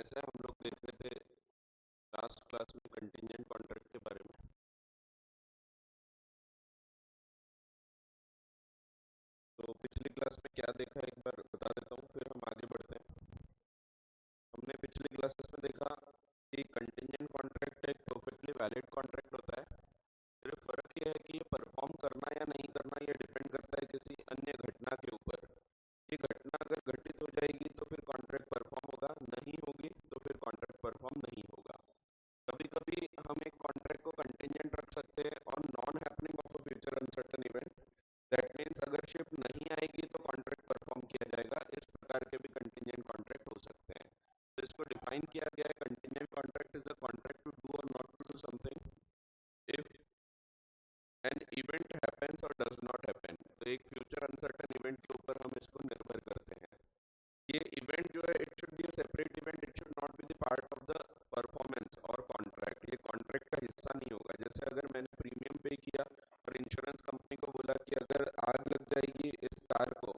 ऐसा हम लोग देख रहे थे लास्ट क्लास में कंटिंजेंट कॉन्ट्रैक्ट के बारे में। तो पिछली क्लास में क्या देखा एक बार बता देता हूँ, फिर हम आगे बढ़ते हैं। हमने पिछली क्लासेस में देखा कि कंटिंजेंट कॉन्ट्रैक्ट एक परफेक्टली वैलिड कॉन्ट्रैक्ट होता है। सिर्फ फर्क ये है कि ये परफॉर्म करना या नहीं करना ये डिपेंड करता है किसी अन्य घटना के ऊपर। ये घटना अगर घटित हो जाएगी तो फिर कॉन्ट्रैक्ट परफॉर्म होगा, नहीं होगी तो फिर कॉन्ट्रैक्ट परफॉर्म नहीं होगा। कभी कभी हम एक कॉन्ट्रैक्ट को कंटिंजेंट रख सकते हैं on non happening of a future uncertain event. That means अगर शिप नहीं आएगी तो कॉन्ट्रैक्ट परफॉर्म किया जाएगा। इस प्रकार के भी कंटिंजेंट कॉन्ट्रैक्ट हो सकते हैं। तो इसको डिफाइन किया गया है, contingent contract is a contract to do or not to do something if an event happens or does not happen. तो एक फ्यूचर अनसर्टेन इवेंट के ऊपर हम इसको निर्भर करते हैं। ये इवेंट जो है it should be a separate event, it should not be the part of the performance और कॉन्ट्रैक्ट। ये कॉन्ट्रैक्ट का हिस्सा नहीं होगा। जैसे अगर मैंने प्रीमियम पे किया और इंश्योरेंस कंपनी को बोला कि अगर आग लग जाएगी इस कार को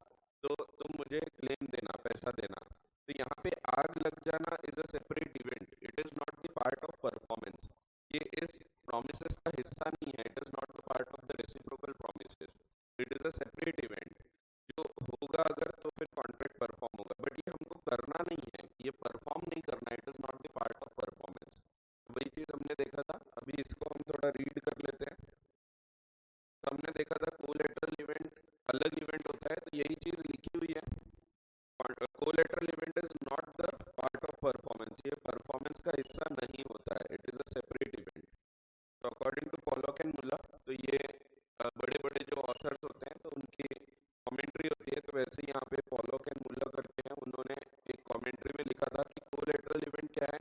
तो तुम मुझे क्लेम देना, पैसा देना, तो यहाँ पे आग लग जाना is a separate event, it is not the part of performance. ये इस प्रोमिसेस का हिस्सा नहीं है, it is not the part of the reciprocal promises, it is a separate event. जो होगा अगर तो फिर कॉन्ट्रैक्ट परफॉर्म होगा, बट ये हमको करना नहीं है, ये परफॉर्म नहीं करना, it is not the part of performance. वही चीज हमने देखा था। अभी इसको हम थोड़ा रीड कर लेते हैं। तो हमने देखा था कोलेटरल इवेंट अलग इवेंट होता है, तो यही चीज लिखी हुई है। Collateral event is not the part of performance, ये परफॉर्मेंस का हिस्सा नहीं होता है, it is a separate event. तो अकॉर्डिंग टू पॉलॉक एंड मुल्ला, तो ये बड़े बड़े जो ऑथर्स होते हैं तो उनकी कमेंट्री होती है। तो वैसे ही यहाँ पे पॉलॉक एंड मुल्ला करके हैं, उन्होंने एक कमेंट्री में लिखा था कि कोलेटरल इवेंट क्या है,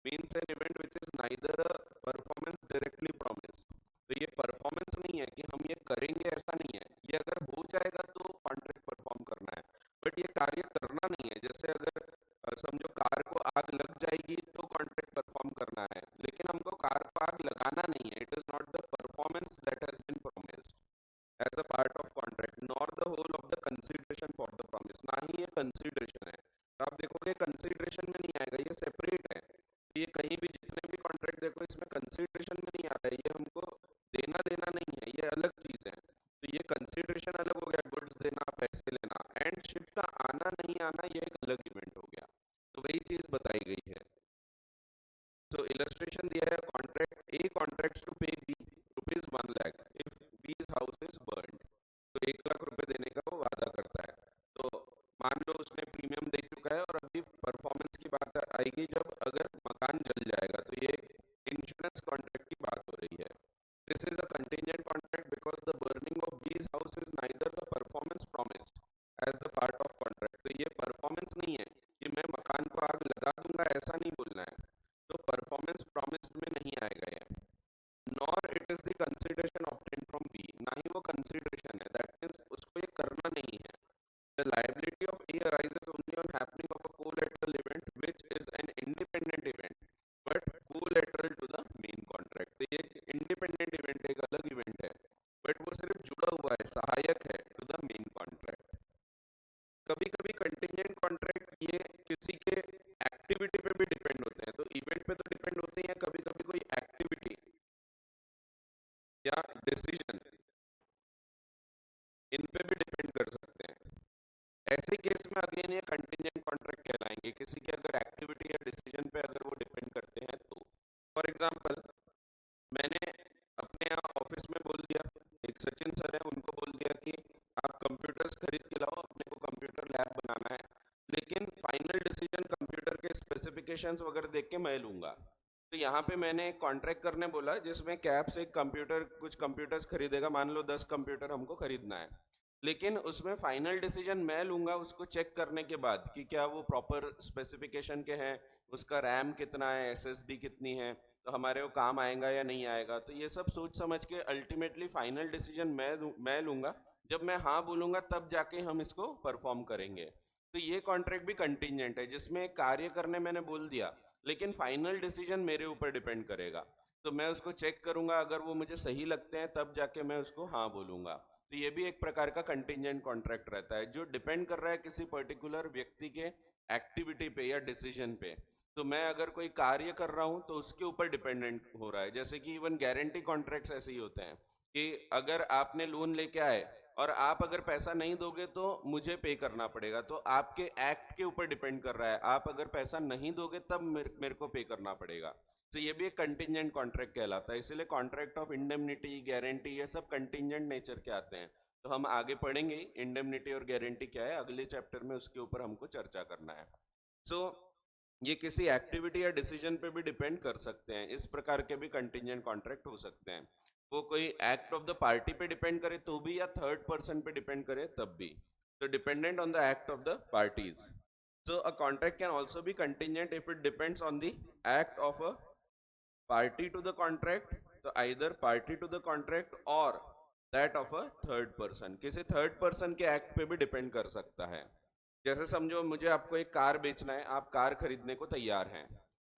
means an event which is neither a performance directly promise. तो ये परफॉर्मेंस नहीं है कि हम ये करेंगे, ऐसा नहीं है। ये अगर हो जाएगा तो कॉन्ट्रैक्ट परफॉर्म करना है, बट ये कार्य करना नहीं है। जैसे अगर समझो कार को आग लग जाएगी तो कॉन्ट्रैक्ट परफॉर्म करना है, लेकिन हमको कार को आग लगाना नहीं है। It is not the performance that has been promised as a part of contract, nor the whole of the consideration for the promise. ना ही ये कंसिडरेशन है। तो आप देखोगे कंसिडरेशन में नहीं आएगा, ये सेपरेट है। ये कहीं भी जितने भी कॉन्ट्रैक्ट देखो इसमें कंसिडरेशन में नहीं आता है, ये हमको देना देना नहीं है, ये अलग चीज है। तो ये कंसिडरेशन अलग हो गया, गुड्स देना, पैसे लेना, एंड शिप का आना नहीं आना ये एक अलग इवेंट हो गया। तो वही चीज बताई गई है। तो इलस्ट्रेशन दिया है, contract A contracts to pay B ₹1 lakh if बीज हाउस इज बर्न्ड। तो 1 लाख रुपए देने का वो वादा करता है। तो मान लो उसने प्रीमियम दे चुका है और अभी परफॉर्मेंस की बात आएगी जब अगर मकान जल जाएगा, तो ये इंश्योरेंस कॉन्ट्रैक्ट की बात हो रही है। This is a contingent contract because the burning of B's house is neither the performance promised as the part of contract. तो ये परफॉर्मेंस नहीं है कि मैं मकान को आग लगा दूंगा, ऐसा नहीं बोलना है। तो परफॉर्मेंस प्रॉमिस्ड में नहीं आएगा ये। Nor it is the consideration obtain from B, ना ही वो कंसिडरेशन है, दैट मीन्स उसको ये करना नहीं है। The liability of A arises only on happening of a collateral event which is an independent event but collateral to the main contract. तो ये इंडिपेंडेंट इवेंट है, एक अलग इवेंट है, बट वो सिर्फ जुड़ा हुआ है, सहायक है टू द मेन कॉन्ट्रैक्ट। कभी कभी कंटिंजेंट कॉन्ट्रैक्ट ये किसी के एक्टिविटी पे भी डिपेंड होते हैं। तो इवेंट पे तो डिपेंड होते हैं, कभी कभी कोई एक्टिविटी या डिसीजन इन पे भी डिपेंड कर सकते हैं। ऐसे केस में अगेन ये कंटिंजेंट कॉन्ट्रैक्ट कहलाएंगे, किसी के अगर एक्टिविटी या डिसीजन पे अगर वो डिपेंड करते हैं तो। फॉर एग्जांपल, मैंने अपने यहाँ ऑफिस में बोल दिया, एक सचिन सर है, उनको बोल दिया कि आप कंप्यूटर्स खरीद के लाओ, अपने को कंप्यूटर लैब बनाना है, लेकिन फाइनल डिसीजन कंप्यूटर के स्पेसिफिकेशंस वगैरह देख के मैं लूंगा। तो यहाँ पे मैंने एक कॉन्ट्रैक्ट करने बोला जिसमें कैप से एक कंप्यूटर, कुछ कंप्यूटर्स खरीदेगा, मान लो 10 कंप्यूटर हमको खरीदना है, लेकिन उसमें फाइनल डिसीजन मैं लूंगा उसको चेक करने के बाद कि क्या वो प्रॉपर स्पेसिफिकेशन के हैं, उसका रैम कितना है, एसएसडी कितनी है, तो हमारे वो काम आएगा या नहीं आएगा। तो ये सब सोच समझ के अल्टीमेटली फाइनल डिसीजन मैं लूंगा। जब मैं हाँ बोलूंगा तब जाके हम इसको परफॉर्म करेंगे। तो ये कॉन्ट्रैक्ट भी कंटिंजेंट है जिसमें कार्य करने मैंने बोल दिया, लेकिन फाइनल डिसीजन मेरे ऊपर डिपेंड करेगा। तो मैं उसको चेक करूंगा, अगर वो मुझे सही लगते हैं तब जाके मैं उसको हाँ बोलूंगा। तो ये भी एक प्रकार का कंटिंजेंट कॉन्ट्रैक्ट रहता है जो डिपेंड कर रहा है किसी पर्टिकुलर व्यक्ति के एक्टिविटी पे या डिसीजन पे। तो मैं अगर कोई कार्य कर रहा हूं तो उसके ऊपर डिपेंडेंट हो रहा है। जैसे कि इवन गारंटी कॉन्ट्रैक्ट्स ऐसे ही होते हैं कि अगर आपने लोन लेके आए और आप अगर पैसा नहीं दोगे तो मुझे पे करना पड़ेगा, तो आपके एक्ट के ऊपर डिपेंड कर रहा है, आप अगर पैसा नहीं दोगे तब मेरे को पे करना पड़ेगा। तो ये भी एक कंटिजेंट कॉन्ट्रैक्ट कहलाता है। इसीलिए कॉन्ट्रैक्ट ऑफ इंडेमनिटी, गारंटी, ये सब कंटिजेंट नेचर के आते हैं। तो हम आगे पढ़ेंगे इंडेमनिटी और गारंटी क्या है अगले चैप्टर में, उसके ऊपर हमको चर्चा करना है। सो ये किसी एक्टिविटी या डिसीजन पे भी डिपेंड कर सकते हैं। इस प्रकार के भी कंटिजेंट कॉन्ट्रैक्ट हो सकते हैं। वो कोई एक्ट ऑफ द पार्टी पे डिपेंड करे तो भी, या थर्ड पर्सन पे डिपेंड करे तब भी। तो dependent on the act of the parties. So a contract can also be contingent if it depends on the act of a party to the contract. तो either party to the contract or that of a third person, किसी third person के act पे भी depend कर सकता है। जैसे समझो मुझे आपको एक कार बेचना है, आप कार खरीदने को तैयार हैं।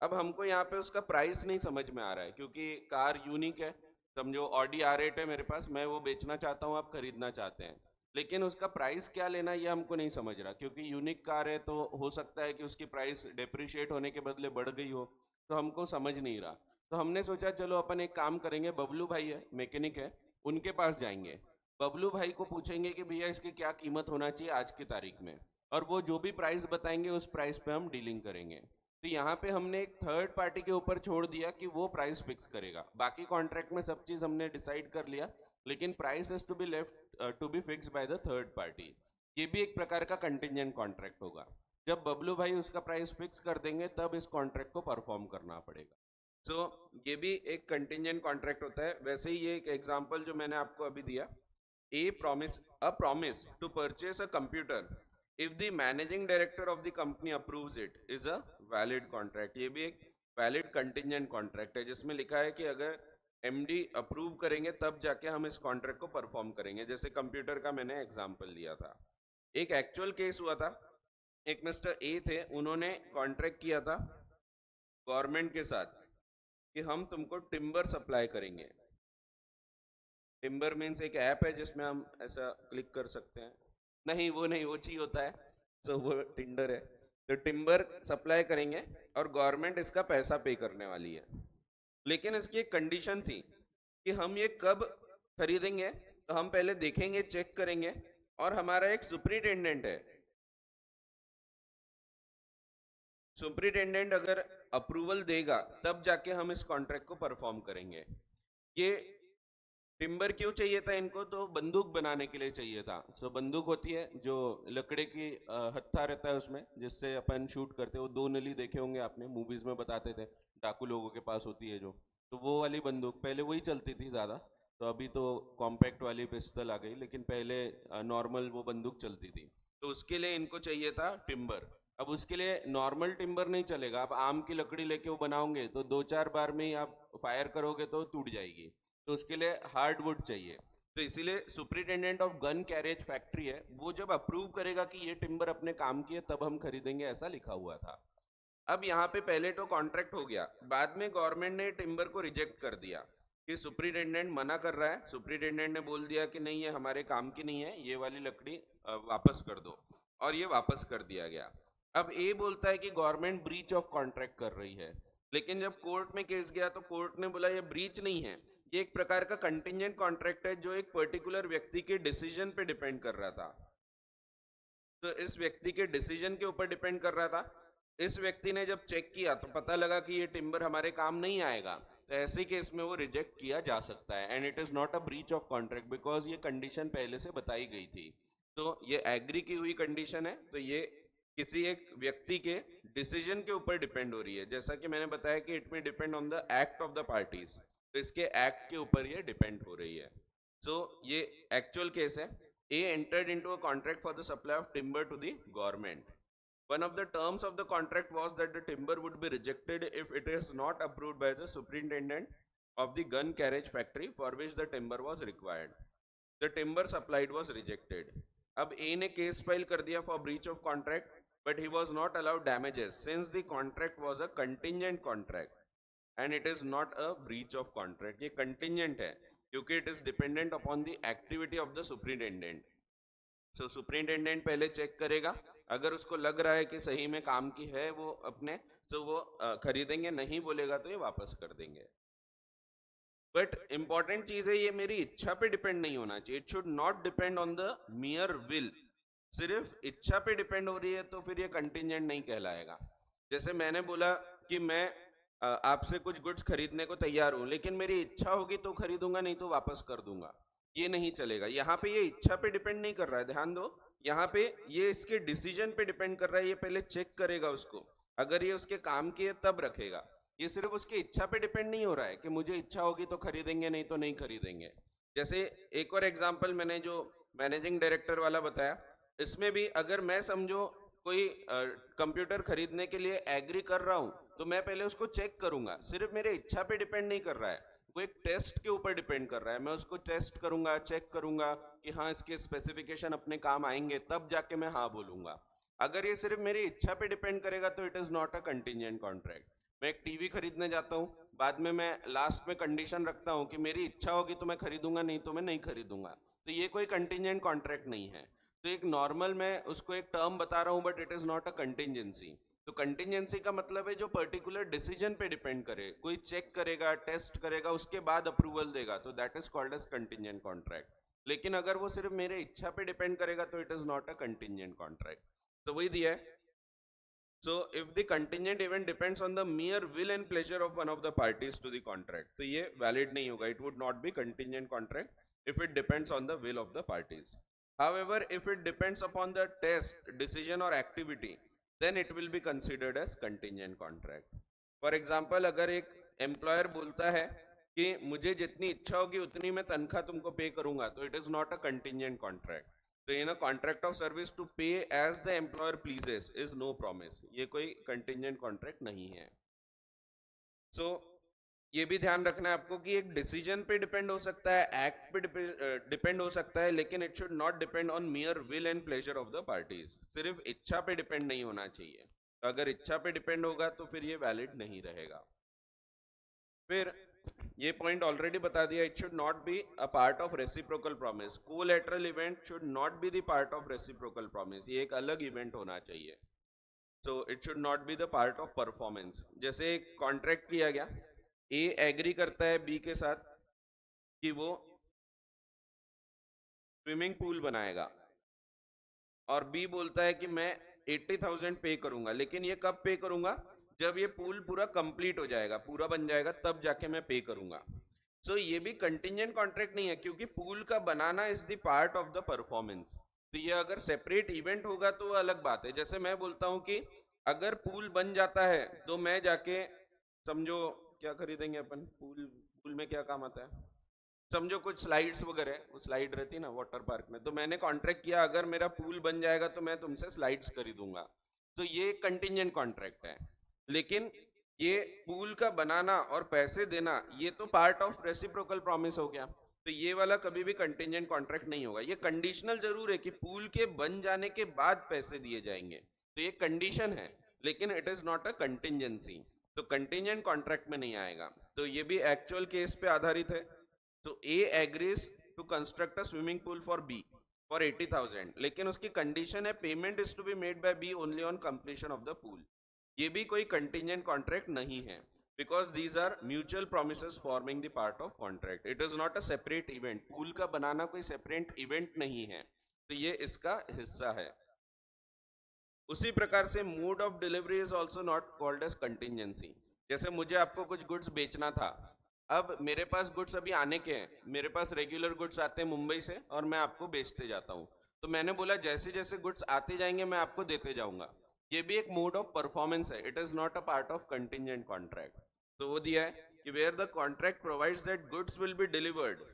अब हमको यहाँ पे उसका प्राइस नहीं समझ में आ रहा है क्योंकि कार यूनिक है। समझो ऑडी R8 है मेरे पास, मैं वो बेचना चाहता हूँ, आप खरीदना चाहते हैं, लेकिन उसका प्राइस क्या लेना ये हमको नहीं समझ रहा क्योंकि यूनिक कार है। तो हो सकता है कि उसकी प्राइस डेप्रिशिएट होने के बदले बढ़ गई हो, तो हमको समझ नहीं रहा। तो हमने सोचा चलो अपन एक काम करेंगे, बबलू भाई है मैकेनिक है, उनके पास जाएंगे, बबलू भाई को पूछेंगे कि भैया इसकी क्या कीमत होना चाहिए आज की तारीख में, और वो जो भी प्राइस बताएंगे उस प्राइस पे हम डीलिंग करेंगे। तो यहाँ पे हमने एक थर्ड पार्टी के ऊपर छोड़ दिया कि वो प्राइस फिक्स करेगा। बाकी कॉन्ट्रैक्ट में सब चीज हमने डिसाइड कर लिया, लेकिन price is to be left to be fix by the third party. ये भी एक प्रकार का कंटिजेंट कॉन्ट्रैक्ट होगा। जब बबलू भाई उसका प्राइस फिक्स कर देंगे तब इस कॉन्ट्रैक्ट को परफॉर्म करना पड़ेगा। सो ये भी एक कंटिजेंट कॉन्ट्रैक्ट होता है। वैसे ही ये एक एग्जांपल जो मैंने आपको अभी दिया, a promise to purchase a computer if the managing director of the company approves it is a valid contract। ये भी एक वैलिड कंटिजेंट कॉन्ट्रैक्ट है जिसमें लिखा है कि अगर MD अप्रूव करेंगे तब जाके हम इस कॉन्ट्रैक्ट को परफॉर्म करेंगे। जैसे कंप्यूटर का मैंने एग्जांपल दिया था। एक एक्चुअल केस हुआ था, एक मिस्टर ए थे, उन्होंने कॉन्ट्रैक्ट किया था गवर्नमेंट के साथ कि हम तुमको टिम्बर सप्लाई करेंगे। टिम्बर मीन्स एक ऐप है जिसमें हम ऐसा क्लिक कर सकते हैं, नहीं वो नहीं, वो चाहिए होता है, सो वो टिंडर है। तो टिम्बर सप्लाई करेंगे और गवर्नमेंट इसका पैसा पे करने वाली है। लेकिन इसकी एक कंडीशन थी कि हम ये कब खरीदेंगे, तो हम पहले देखेंगे, चेक करेंगे, और हमारा एक सुपरिटेंडेंट है, सुपरिटेंडेंट अगर अप्रूवल देगा तब जाके हम इस कॉन्ट्रैक्ट को परफॉर्म करेंगे। ये टिम्बर क्यों चाहिए था इनको, तो बंदूक बनाने के लिए चाहिए था। सो बंदूक होती है जो लकड़े की हत्था रहता है उसमें, जिससे अपन शूट करते हैं। वो दो नली देखे होंगे आपने, मूवीज में बताते थे, डाकू लोगों के पास होती है जो, तो वो वाली बंदूक पहले वही चलती थी ज़्यादा। तो अभी तो कॉम्पैक्ट वाली पिस्टल आ गई, लेकिन पहले नॉर्मल वो बंदूक चलती थी। तो उसके लिए इनको चाहिए था टिम्बर। अब उसके लिए नॉर्मल टिम्बर नहीं चलेगा, आप आम की लकड़ी लेके वो बनाओगे तो दो चार बार में ही आप फायर करोगे तो टूट जाएगी। तो उसके लिए हार्डवुड चाहिए। तो इसीलिए superintendent of gun carriage factory है, वो जब अप्रूव करेगा कि ये टिम्बर अपने काम की है तब हम खरीदेंगे, ऐसा लिखा हुआ था। अब यहाँ पे पहले तो कॉन्ट्रैक्ट हो गया, बाद में गवर्नमेंट ने टिम्बर को रिजेक्ट कर दिया कि सुपरिटेंडेंट मना कर रहा है। सुपरिटेंडेंट ने बोल दिया कि नहीं ये हमारे काम की नहीं है, ये वाली लकड़ी वापस कर दो, और ये वापस कर दिया गया। अब ए बोलता है कि गवर्नमेंट ब्रीच ऑफ कॉन्ट्रैक्ट कर रही है, लेकिन जब कोर्ट में केस गया तो कोर्ट ने बोला ये ब्रीच नहीं है, ये एक प्रकार का कंटिजेंट कॉन्ट्रैक्ट है जो एक पर्टिकुलर व्यक्ति के डिसीजन पे डिपेंड कर रहा था। तो इस व्यक्ति के डिसीजन के ऊपर डिपेंड कर रहा था। इस व्यक्ति ने जब चेक किया तो पता लगा कि ये टिम्बर हमारे काम नहीं आएगा, तो ऐसे केस में वो रिजेक्ट किया जा सकता है। And it is not a breach of contract because ये कंडीशन पहले से बताई गई थी। तो ये एग्री की हुई कंडीशन है, तो ये किसी एक व्यक्ति के डिसीजन के ऊपर डिपेंड हो रही है। जैसा कि मैंने बताया कि इट में depend on the act of the parties, तो इसके एक्ट के ऊपर ये डिपेंड हो रही है। सो ये एक्चुअल केस है। A entered into a contract for the supply of timber to the government. One of the terms of the contract was that the timber would be rejected if it is not approved by the superintendent of the gun carriage factory for which the timber was required. The timber supplied was rejected. अब A ने case file कर दिया for breach of contract, but he was not allowed damages since the contract was a contingent contract and it is not a breach of contract। ये contingent है क्योंकि it is dependent upon the activity of the superintendent। So superintendent पहले check करेगा, अगर उसको लग रहा है कि सही में काम की है वो अपने, तो वो खरीदेंगे, नहीं बोलेगा तो ये वापस कर देंगे। बट इंपॉर्टेंट चीज है, ये मेरी इच्छा पे डिपेंड नहीं होना चाहिए। It should not depend on the mere will. सिर्फ इच्छा पे डिपेंड हो रही है तो फिर ये कंटिंजेंट नहीं कहलाएगा। जैसे मैंने बोला कि मैं आपसे कुछ गुड्स खरीदने को तैयार हूं, लेकिन मेरी इच्छा होगी तो खरीदूंगा, नहीं तो वापस कर दूंगा, ये नहीं चलेगा। यहाँ पे ये इच्छा पे डिपेंड नहीं कर रहा है, ध्यान दो। यहाँ पे ये इसके डिसीजन पे डिपेंड कर रहा है। ये पहले चेक करेगा उसको, अगर ये उसके काम की है तब रखेगा। ये सिर्फ उसकी इच्छा पे डिपेंड नहीं हो रहा है कि मुझे इच्छा होगी तो खरीदेंगे, नहीं तो नहीं खरीदेंगे। जैसे एक और एग्जांपल मैंने जो मैनेजिंग डायरेक्टर वाला बताया, इसमें भी अगर मैं समझो कोई कंप्यूटर खरीदने के लिए एग्री कर रहा हूं, तो मैं पहले उसको चेक करूंगा। सिर्फ मेरे इच्छा पे डिपेंड नहीं कर रहा है, वो एक टेस्ट के ऊपर डिपेंड कर रहा है। मैं उसको टेस्ट करूंगा, चेक करूंगा कि हाँ इसके स्पेसिफिकेशन अपने काम आएंगे, तब जाके मैं हाँ बोलूंगा। अगर ये सिर्फ मेरी इच्छा पे डिपेंड करेगा तो it is not a contingent contract. मैं एक टीवी खरीदने जाता हूँ, बाद में मैं लास्ट में कंडीशन रखता हूँ कि मेरी इच्छा होगी तो मैं खरीदूंगा, नहीं तो मैं नहीं खरीदूंगा, तो ये कोई कंटिजेंट कॉन्ट्रैक्ट नहीं है। तो एक नॉर्मल, मैं उसको एक टर्म बता रहा हूँ, but it is not a contingency. तो कंटिजेंसी का मतलब है जो पर्टिकुलर डिसीजन पे डिपेंड करे, कोई चेक करेगा, टेस्ट करेगा, उसके बाद अप्रूवल देगा, तो that is called as contingent contract. लेकिन अगर वो सिर्फ मेरे इच्छा पे डिपेंड करेगा तो it is not a contingent contract. तो वही दिया है। So if the contingent event depends on the mere will and pleasure of one of the parties to the contract, तो ये valid नहीं होगा, it would not be contingent contract if it depends on the will of the parties. However, if it depends upon the test, decision or activity, then it will be considered as contingent contract. For example, अगर एक employer बोलता है कि मुझे जितनी इच्छा होगी उतनी मैं तनख्वाह तुमको पे करूंगा, तो it is not a contingent contract. तो in contract of service to pay as the employer pleases is no promise, ये कोई कंटिजेंट कॉन्ट्रैक्ट नहीं है। सो ये भी ध्यान रखना है आपको कि एक डिसीजन पे डिपेंड हो सकता है, एक्ट पे डिपेंड हो सकता है, लेकिन it should not depend on मियर will and pleasure of the parties. सिर्फ इच्छा पे डिपेंड नहीं होना चाहिए। तो अगर इच्छा पे डिपेंड होगा तो फिर ये वैलिड नहीं रहेगा। फिर ये पॉइंट ऑलरेडी बता दिया, it should not be a part of reciprocal promise. Collateral event should not be the part of reciprocal promise, ये एक अलग इवेंट होना चाहिए। So it should not be the part of performance. जैसे एक contract किया गया, ए एग्री करता है बी के साथ कि वो स्विमिंग पूल बनाएगा, और बी बोलता है कि मैं 80,000 पे करूंगा, लेकिन ये कब पे करूंगा, जब ये पूल पूरा कंप्लीट हो जाएगा, पूरा बन जाएगा, तब जाके मैं पे करूंगा। सो ये भी कंटिजेंट कॉन्ट्रैक्ट नहीं है, क्योंकि पूल का बनाना is the part of the performance. तो ये अगर सेपरेट इवेंट होगा तो वो अलग बात है। जैसे मैं बोलता हूं कि अगर पूल बन जाता है तो मैं जाके, समझो क्या खरीदेंगे अपन, पूल, पूल में क्या काम आता है, समझो कुछ स्लाइड्स वगैरह, वो स्लाइड रहती है ना वाटर पार्क में, तो मैंने कॉन्ट्रैक्ट किया अगर मेरा पूल बन जाएगा तो मैं तुमसे स्लाइड्स खरीदूंगा। तो ये कंटिजेंट कॉन्ट्रैक्ट है। लेकिन ये पूल का बनाना और पैसे देना, ये तो पार्ट ऑफ रेसिप्रोकल प्रॉमिस हो गया, तो ये वाला कभी भी कंटिजेंट कॉन्ट्रैक्ट नहीं होगा। ये कंडीशनल जरूर है कि पूल के बन जाने के बाद पैसे दिए जाएंगे, तो ये कंडीशन है, लेकिन it is not a contingency, तो कंटिजेंट कॉन्ट्रैक्ट में नहीं आएगा। तो ये भी एक्चुअल केस पे आधारित है। तो A agrees to construct a swimming pool for B for 80,000, लेकिन उसकी कंडीशन है payment is to be made by B only on completion of the pool. ये भी कोई कंटिजेंट कॉन्ट्रैक्ट नहीं है, because these are mutual promises forming the part of contract. It is not a separate event, pool का बनाना कोई separate event नहीं है, तो ये इसका हिस्सा है। उसी प्रकार से mode of delivery is also not called as contingency. जैसे मुझे आपको कुछ गुड्स बेचना था, अब मेरे पास गुड्स अभी आने के हैं, मेरे पास रेगुलर गुड्स आते हैं मुंबई से और मैं आपको बेचते जाता हूँ, तो मैंने बोला जैसे जैसे गुड्स आते जाएंगे मैं आपको देते जाऊंगा। ये भी एक मोड ऑफ परफॉर्मेंस है, it is not a part of contingent contract. तो वो दिया है कि where the contract provides that goods will be delivered,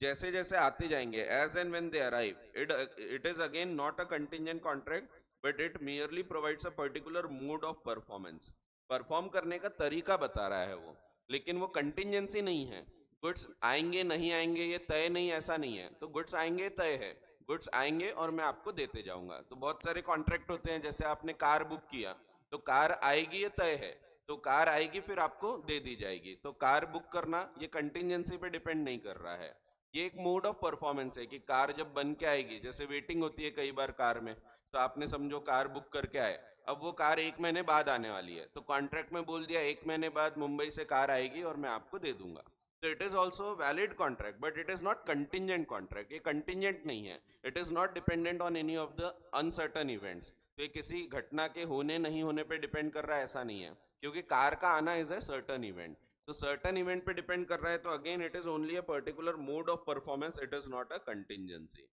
जैसे जैसे आते जाएंगे, as and when they arrive, it is again not a contingent contract, but it merely provides a particular mode of performance. Perform करने का तरीका बता रहा है वो, लेकिन वो कंटिजेंसी नहीं है। गुड्स आएंगे नहीं आएंगे ये तय नहीं, ऐसा नहीं है। तो गुड्स आएंगे तय है, गुड्स आएंगे और मैं आपको देते जाऊंगा। तो बहुत सारे कॉन्ट्रैक्ट होते हैं, जैसे आपने कार बुक किया, तो कार आएगी ये तय है, तो कार आएगी फिर आपको दे दी जाएगी। तो कार बुक करना ये कंटिजेंसी पे डिपेंड नहीं कर रहा है, ये एक मोड ऑफ परफॉर्मेंस है कि कार जब बन के आएगी, जैसे वेटिंग होती है कई बार कार में, तो आपने समझो कार बुक करके आए, अब वो कार 1 महीने बाद आने वाली है, तो कॉन्ट्रैक्ट में बोल दिया 1 महीने बाद मुंबई से कार आएगी और मैं आपको दे दूंगा, तो it is also valid contract, but it is not contingent contract, ये कंटिजेंट नहीं है, it is not dependent on any of the uncertain events, तो ये किसी घटना के होने नहीं होने पे डिपेंड कर रहा है ऐसा नहीं है, क्योंकि कार का आना इज अ सर्टन इवेंट, तो सर्टन इवेंट पे डिपेंड कर रहा है, तो again it is only a particular mode of performance, it is not a contingency.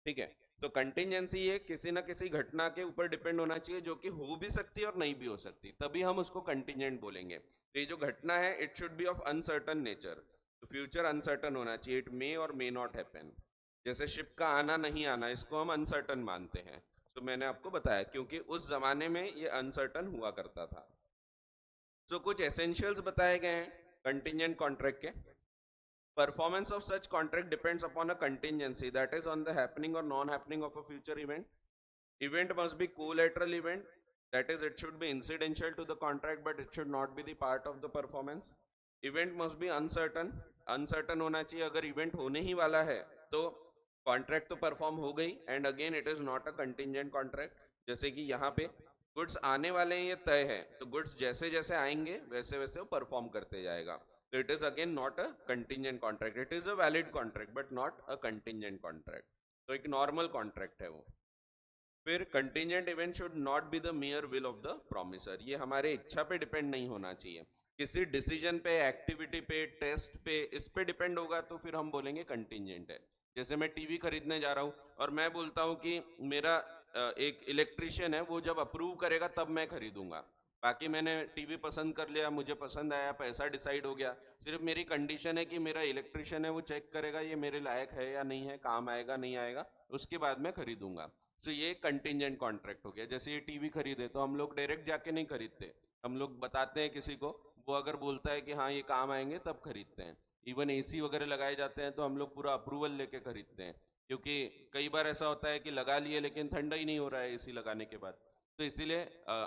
ठीक है, तो कंटिजेंसी ये किसी ना किसी घटना के ऊपर डिपेंड होना चाहिए जो कि हो भी सकती है और नहीं भी हो सकती, तभी हम उसको कंटिजेंट बोलेंगे, तो ये जो घटना है it should be of uncertain nature, तो फ्यूचर अनसर्टन होना चाहिए, इट मे और मे नॉट हैपन, जैसे शिप का आना नहीं आना इसको हम अनसर्टन मानते हैं, तो मैंने आपको बताया क्योंकि उस जमाने में ये अनसर्टन हुआ करता था। तो कुछ एसेंशियल्स बताए गए हैं कंटिजेंट कॉन्ट्रैक्ट के। Performance of such contract depends upon a contingency, that is on the happening or non-happening of a future event. Event must be collateral event, that is it should be incidental to the contract but it should not be the part of the performance. Event must be uncertain, uncertain होना चाहिए, अगर event होने ही वाला है तो contract तो perform हो गई, and again it is not a contingent contract, जैसे कि यहाँ पे गुड्स आने वाले हैं ये तय है, तो गुड्स जैसे जैसे आएंगे वैसे वैसे वो परफॉर्म करते जाएगा, तो it is again not a contingent contract, it is a valid contract but not a contingent contract, तो एक नॉर्मल कॉन्ट्रैक्ट है वो। फिर contingent event should not be the mere will of the promisor, ये हमारे इच्छा पे डिपेंड नहीं होना चाहिए, किसी डिसीजन पे, एक्टिविटी पे, टेस्ट पे, इस पे डिपेंड होगा तो फिर हम बोलेंगे कंटिजेंट है। जैसे मैं टीवी खरीदने जा रहा हूँ और मैं बोलता हूँ कि मेरा एक इलेक्ट्रिशियन है वो जब अप्रूव करेगा तब मैं खरीदूंगा, बाकी मैंने टीवी पसंद कर लिया, मुझे पसंद आया, पैसा डिसाइड हो गया, सिर्फ मेरी कंडीशन है कि मेरा इलेक्ट्रिशियन है वो चेक करेगा ये मेरे लायक है या नहीं है, काम आएगा नहीं आएगा, उसके बाद मैं खरीदूंगा, तो ये कंटिजेंट कॉन्ट्रैक्ट हो गया। जैसे ये टीवी खरीदे तो हम लोग डायरेक्ट जाके नहीं खरीदते, हम लोग बताते हैं किसी को, वो अगर बोलता है कि हाँ ये काम आएंगे तब खरीदते हैं। इवन एसी वगैरह लगाए जाते हैं तो हम लोग पूरा अप्रूवल लेके खरीदते हैं, क्योंकि कई बार ऐसा होता है कि लगा लिए लेकिन ठंडा ही नहीं हो रहा है एसी लगाने के बाद, तो इसीलिए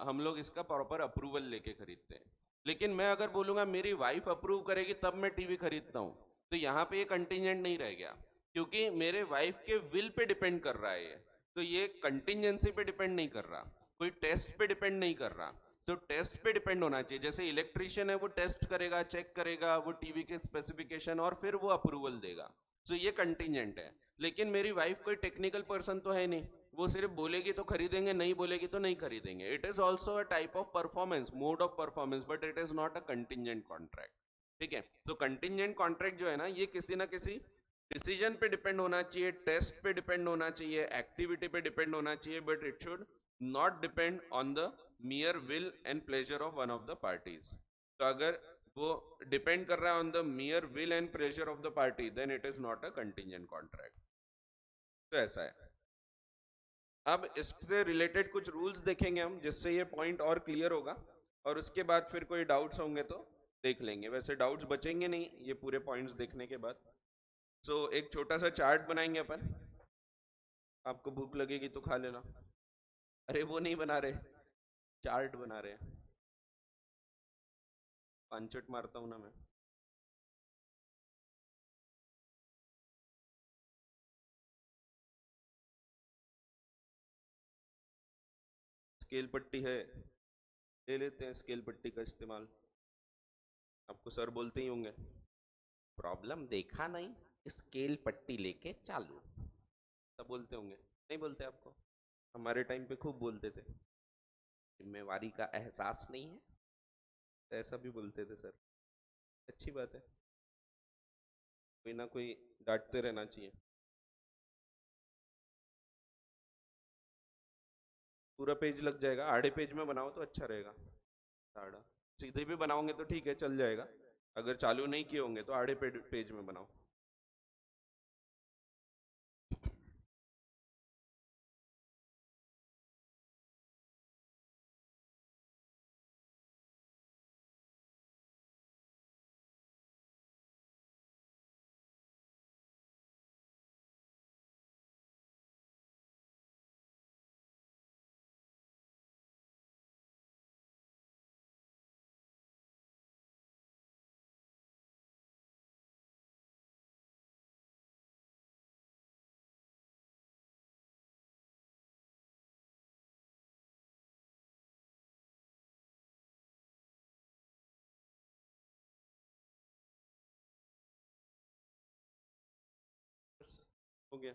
हम लोग इसका प्रॉपर अप्रूवल लेके खरीदते हैं। लेकिन मैं अगर बोलूंगा मेरी वाइफ अप्रूव करेगी तब मैं टीवी खरीदता हूँ, तो यहाँ पे ये कंटिजेंट नहीं रह गया, क्योंकि मेरे वाइफ के विल पे डिपेंड कर रहा है ये, तो ये कंटिजेंसी पे डिपेंड नहीं कर रहा, कोई टेस्ट पे डिपेंड नहीं कर रहा, तो टेस्ट पे डिपेंड होना चाहिए, जैसे इलेक्ट्रिशियन है वो टेस्ट करेगा, चेक करेगा वो टीवी के स्पेसिफिकेशन और फिर वो अप्रूवल देगा, तो ये कंटिजेंट है। लेकिन मेरी वाइफ कोई टेक्निकल पर्सन तो है नहीं, वो सिर्फ बोलेगी तो खरीदेंगे, नहीं बोलेगी तो नहीं खरीदेंगे, it is also a type of performance, mode of performance, but it is not a contingent contract. ठीक है, तो कंटिजेंट कॉन्ट्रैक्ट जो है ना ये किसी ना किसी डिसीजन पे डिपेंड होना चाहिए, टेस्ट पे डिपेंड होना चाहिए, एक्टिविटी पे डिपेंड होना चाहिए, but it should not depend on the mere will and pleasure of one of the parties, तो अगर वो डिपेंड कर रहा है on the mere will and pleasure of the party then it is not a contingent contract, तो ऐसा है। अब इससे रिलेटेड कुछ रूल्स देखेंगे हम जिससे ये पॉइंट और क्लियर होगा, और उसके बाद फिर कोई डाउट्स होंगे तो देख लेंगे, वैसे डाउट्स बचेंगे नहीं ये पूरे पॉइंट्स देखने के बाद। सो एक छोटा सा चार्ट बनाएंगे अपन, आपको भूख लगेगी तो खा लेना, अरे वो नहीं बना रहे, चार्ट बना रहे हैं, पांचट मारता हूं ना मैं। स्केल पट्टी है, ले लेते हैं स्केल पट्टी का इस्तेमाल, आपको सर बोलते ही होंगे प्रॉब्लम देखा नहीं स्केल पट्टी लेके चालू, सब बोलते होंगे, नहीं बोलते आपको? हमारे टाइम पे खूब बोलते थे, जिम्मेवारी का एहसास नहीं है, तो ऐसा भी बोलते थे सर, अच्छी बात है, कोई ना कोई डांटते रहना चाहिए। पूरा पेज लग जाएगा, आधे पेज में बनाओ तो अच्छा रहेगा, आधा सीधे भी बनाओगे तो ठीक है चल जाएगा, अगर चालू नहीं किए होंगे तो आधे पेज में बनाओ। हो गया।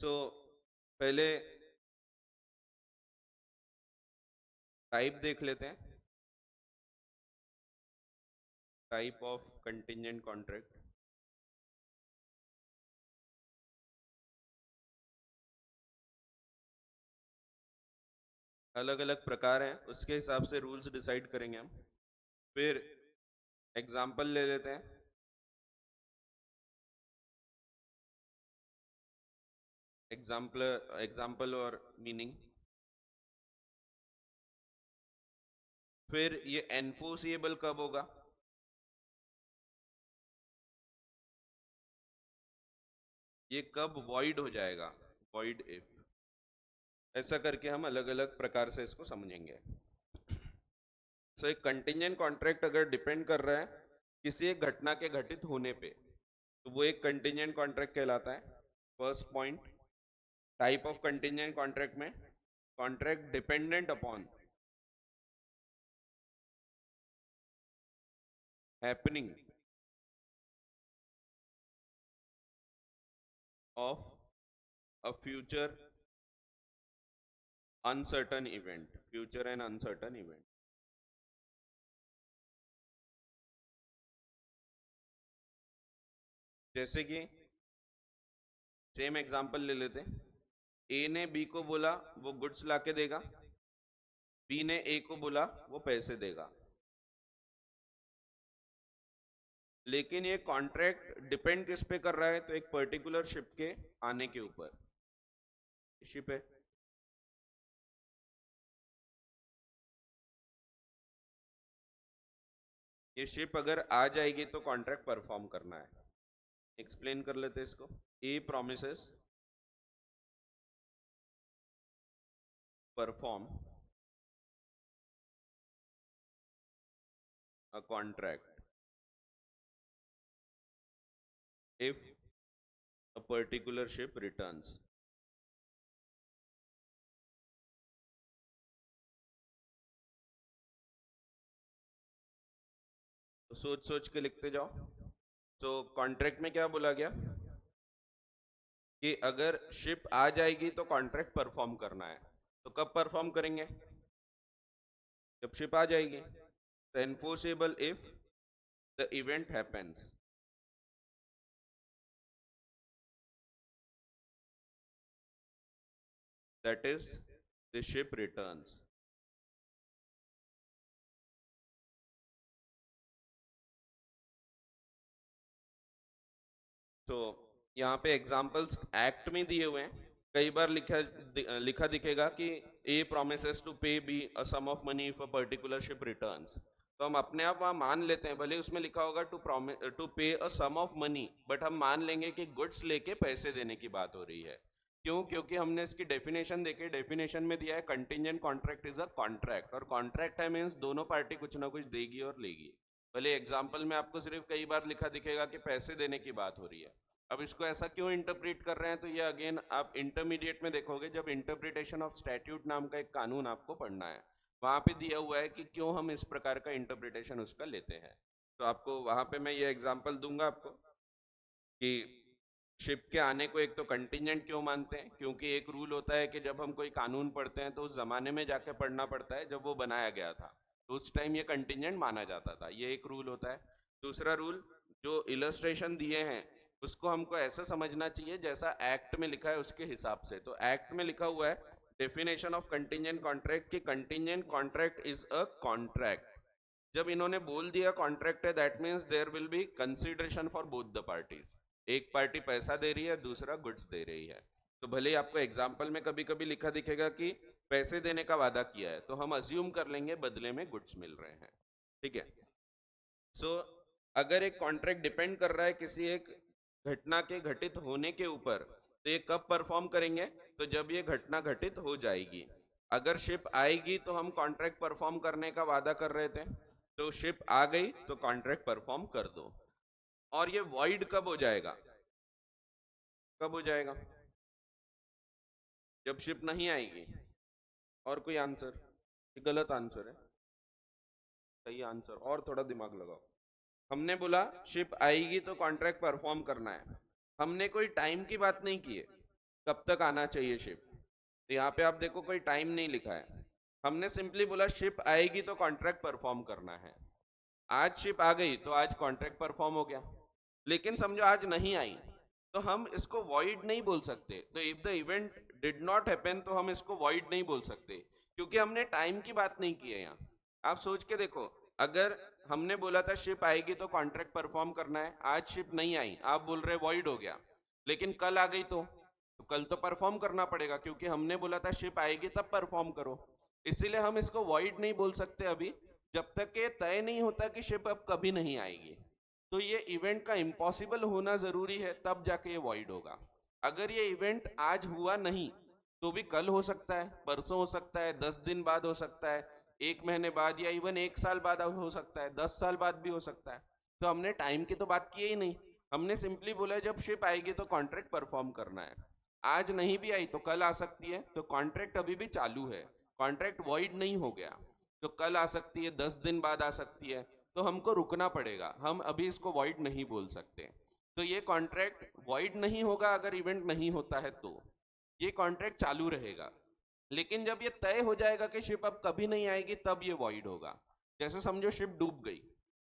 तो पहले टाइप देख लेते हैं, टाइप ऑफ कंटिंजेंट कॉन्ट्रैक्ट। अलग अलग प्रकार हैं, उसके हिसाब से रूल्स डिसाइड करेंगे हम। फिर एग्जाम्पल ले लेते हैं। एग्जाम्पल एग्जाम्पल और मीनिंग। फिर ये एनफोर्सिएबल कब होगा, ये कब वॉइड हो जाएगा, वॉइड इफ। ऐसा करके हम अलग अलग प्रकार से इसको समझेंगे। सो एक कंटिंजेंट कॉन्ट्रैक्ट अगर डिपेंड कर रहा है किसी एक घटना के घटित होने पे, तो वो एक कंटिंजेंट कॉन्ट्रैक्ट कहलाता है। First point, type of contingent contract में contract dependent upon happening of a future uncertain event, future and uncertain event. जैसे कि सेम एग्जांपल ले लेते हैं। ए ने बी को बोला वो गुड्स लाके देगा, बी ने ए को बोला वो पैसे देगा। लेकिन ये कॉन्ट्रैक्ट डिपेंड किस पे कर रहा है, तो एक पर्टिकुलर शिप के आने के ऊपर। शिप है, ये शिप अगर आ जाएगी तो कॉन्ट्रैक्ट परफॉर्म करना है। एक्सप्लेन कर लेते हैं इसको। A promises perform a contract if a particular ship returns। तो सोच सोच के लिखते जाओ। तो कॉन्ट्रैक्ट में क्या बोला गया कि अगर शिप आ जाएगी तो कॉन्ट्रैक्ट परफॉर्म करना है। तो कब परफॉर्म करेंगे, जब शिप आ जाएगी। तो enforceable if the event happens. That is the ship returns. तो यहाँ पे एग्जाम्पल्स एक्ट में दिए हुए हैं। कई बार लिखा दिखेगा कि A promises to pay B a sum of money if a particular ship returns. तो हम अपने आप वहां मान लेते हैं, भले उसमें लिखा होगा टू पे अ सम ऑफ मनी, बट हम मान लेंगे कि गुड्स लेके पैसे देने की बात हो रही है। क्यों? क्योंकि हमने इसकी डेफिनेशन देखे, डेफिनेशन में दिया है contingent contract is a contract, और कॉन्ट्रैक्ट है मीन्स दोनों पार्टी कुछ ना कुछ देगी और लेगी। भले एग्जाम्पल में आपको सिर्फ कई बार लिखा दिखेगा कि पैसे देने की बात हो रही है। अब इसको ऐसा क्यों इंटरप्रेट कर रहे हैं, तो ये अगेन आप इंटरमीडिएट में देखोगे, जब इंटरप्रिटेशन ऑफ स्टैट्यूट नाम का एक कानून आपको पढ़ना है, वहां पे दिया हुआ है कि क्यों हम इस प्रकार का इंटरप्रिटेशन उसका लेते हैं। तो आपको वहां पे मैं ये एग्जांपल दूंगा आपको कि शिप के आने को एक तो कंटिजेंट क्यों मानते हैं, क्योंकि एक रूल होता है कि जब हम कोई कानून पढ़ते हैं तो उस जमाने में जाके पढ़ना पड़ता है जब वो बनाया गया था, तो उस टाइम ये कंटिजेंट माना जाता था, ये एक रूल होता है। दूसरा रूल, जो इलस्ट्रेशन दिए हैं उसको हमको ऐसा समझना चाहिए जैसा एक्ट में लिखा है उसके हिसाब से। तो एक्ट में लिखा हुआ है डेफिनेशन ऑफ कंटिजेंट कॉन्ट्रैक्ट कि contingent contract is a contract. जब इन्होंने बोल दिया कॉन्ट्रैक्ट है, that means there will be consideration for both the parties. एक पार्टी पैसा दे रही है, दूसरा गुड्स दे रही है। तो भले ही आपको एग्जाम्पल में कभी कभी लिखा दिखेगा कि पैसे देने का वादा किया है, तो हम अज्यूम कर लेंगे बदले में गुड्स मिल रहे हैं। ठीक है। सो अगर एक कॉन्ट्रैक्ट डिपेंड कर रहा है किसी एक घटना के घटित होने के ऊपर, तो ये कब परफॉर्म करेंगे, तो जब ये घटना घटित हो जाएगी। अगर शिप आएगी तो हम कॉन्ट्रैक्ट परफॉर्म करने का वादा कर रहे थे, तो शिप आ गई तो कॉन्ट्रैक्ट परफॉर्म कर दो। और ये वॉइड कब हो जाएगा? कब हो जाएगा? जब शिप नहीं आएगी। और कोई आंसर? ये गलत आंसर है। सही आंसर, और थोड़ा दिमाग लगाओ। हमने बोला शिप आएगी तो कॉन्ट्रैक्ट परफॉर्म करना है। हमने कोई टाइम की बात नहीं की है, कब तक आना चाहिए शिप। तो यहाँ पे आप देखो कोई टाइम नहीं लिखा है। हमने सिंपली बोला शिप आएगी तो कॉन्ट्रैक्ट परफॉर्म करना है। आज शिप आ गई तो आज कॉन्ट्रैक्ट परफॉर्म हो गया। लेकिन समझो आज नहीं आई, तो हम इसको वॉइड नहीं बोल सकते। तो if the event did not happen तो हम इसको वॉइड नहीं बोल सकते, क्योंकि हमने टाइम की बात नहीं की है यहाँ। आप सोच के देखो, अगर हमने बोला था शिप आएगी तो कॉन्ट्रैक्ट परफॉर्म करना है, आज शिप नहीं आई, आप बोल रहे वॉइड हो गया। लेकिन कल आ गई तो कल तो परफॉर्म करना पड़ेगा, क्योंकि हमने बोला था शिप आएगी तब परफॉर्म करो। इसीलिए हम इसको वॉइड नहीं बोल सकते अभी, जब तक ये तय नहीं होता कि शिप अब कभी नहीं आएगी। तो ये इवेंट का इम्पॉसिबल होना जरूरी है, तब जाके ये वॉइड होगा। अगर ये इवेंट आज हुआ नहीं तो भी कल हो सकता है, परसों हो सकता है, 10 दिन बाद हो सकता है, 1 महीने बाद, या इवन 1 साल बाद हो सकता है, 10 साल बाद भी हो सकता है। तो हमने टाइम की तो बात की ही नहीं। हमने सिंपली बोला जब शिप आएगी तो कॉन्ट्रैक्ट परफॉर्म करना है। आज नहीं भी आई तो कल आ सकती है, तो कॉन्ट्रैक्ट अभी भी चालू है, कॉन्ट्रैक्ट वॉइड नहीं हो गया। तो कल आ सकती है, 10 दिन बाद आ सकती है, तो हमको रुकना पड़ेगा, हम अभी इसको वॉइड नहीं बोल सकते। तो ये कॉन्ट्रैक्ट वॉइड नहीं होगा अगर इवेंट नहीं होता है, तो ये कॉन्ट्रैक्ट चालू रहेगा। लेकिन जब ये तय हो जाएगा कि शिप अब कभी नहीं आएगी, तब ये वॉइड होगा। जैसे समझो शिप डूब गई,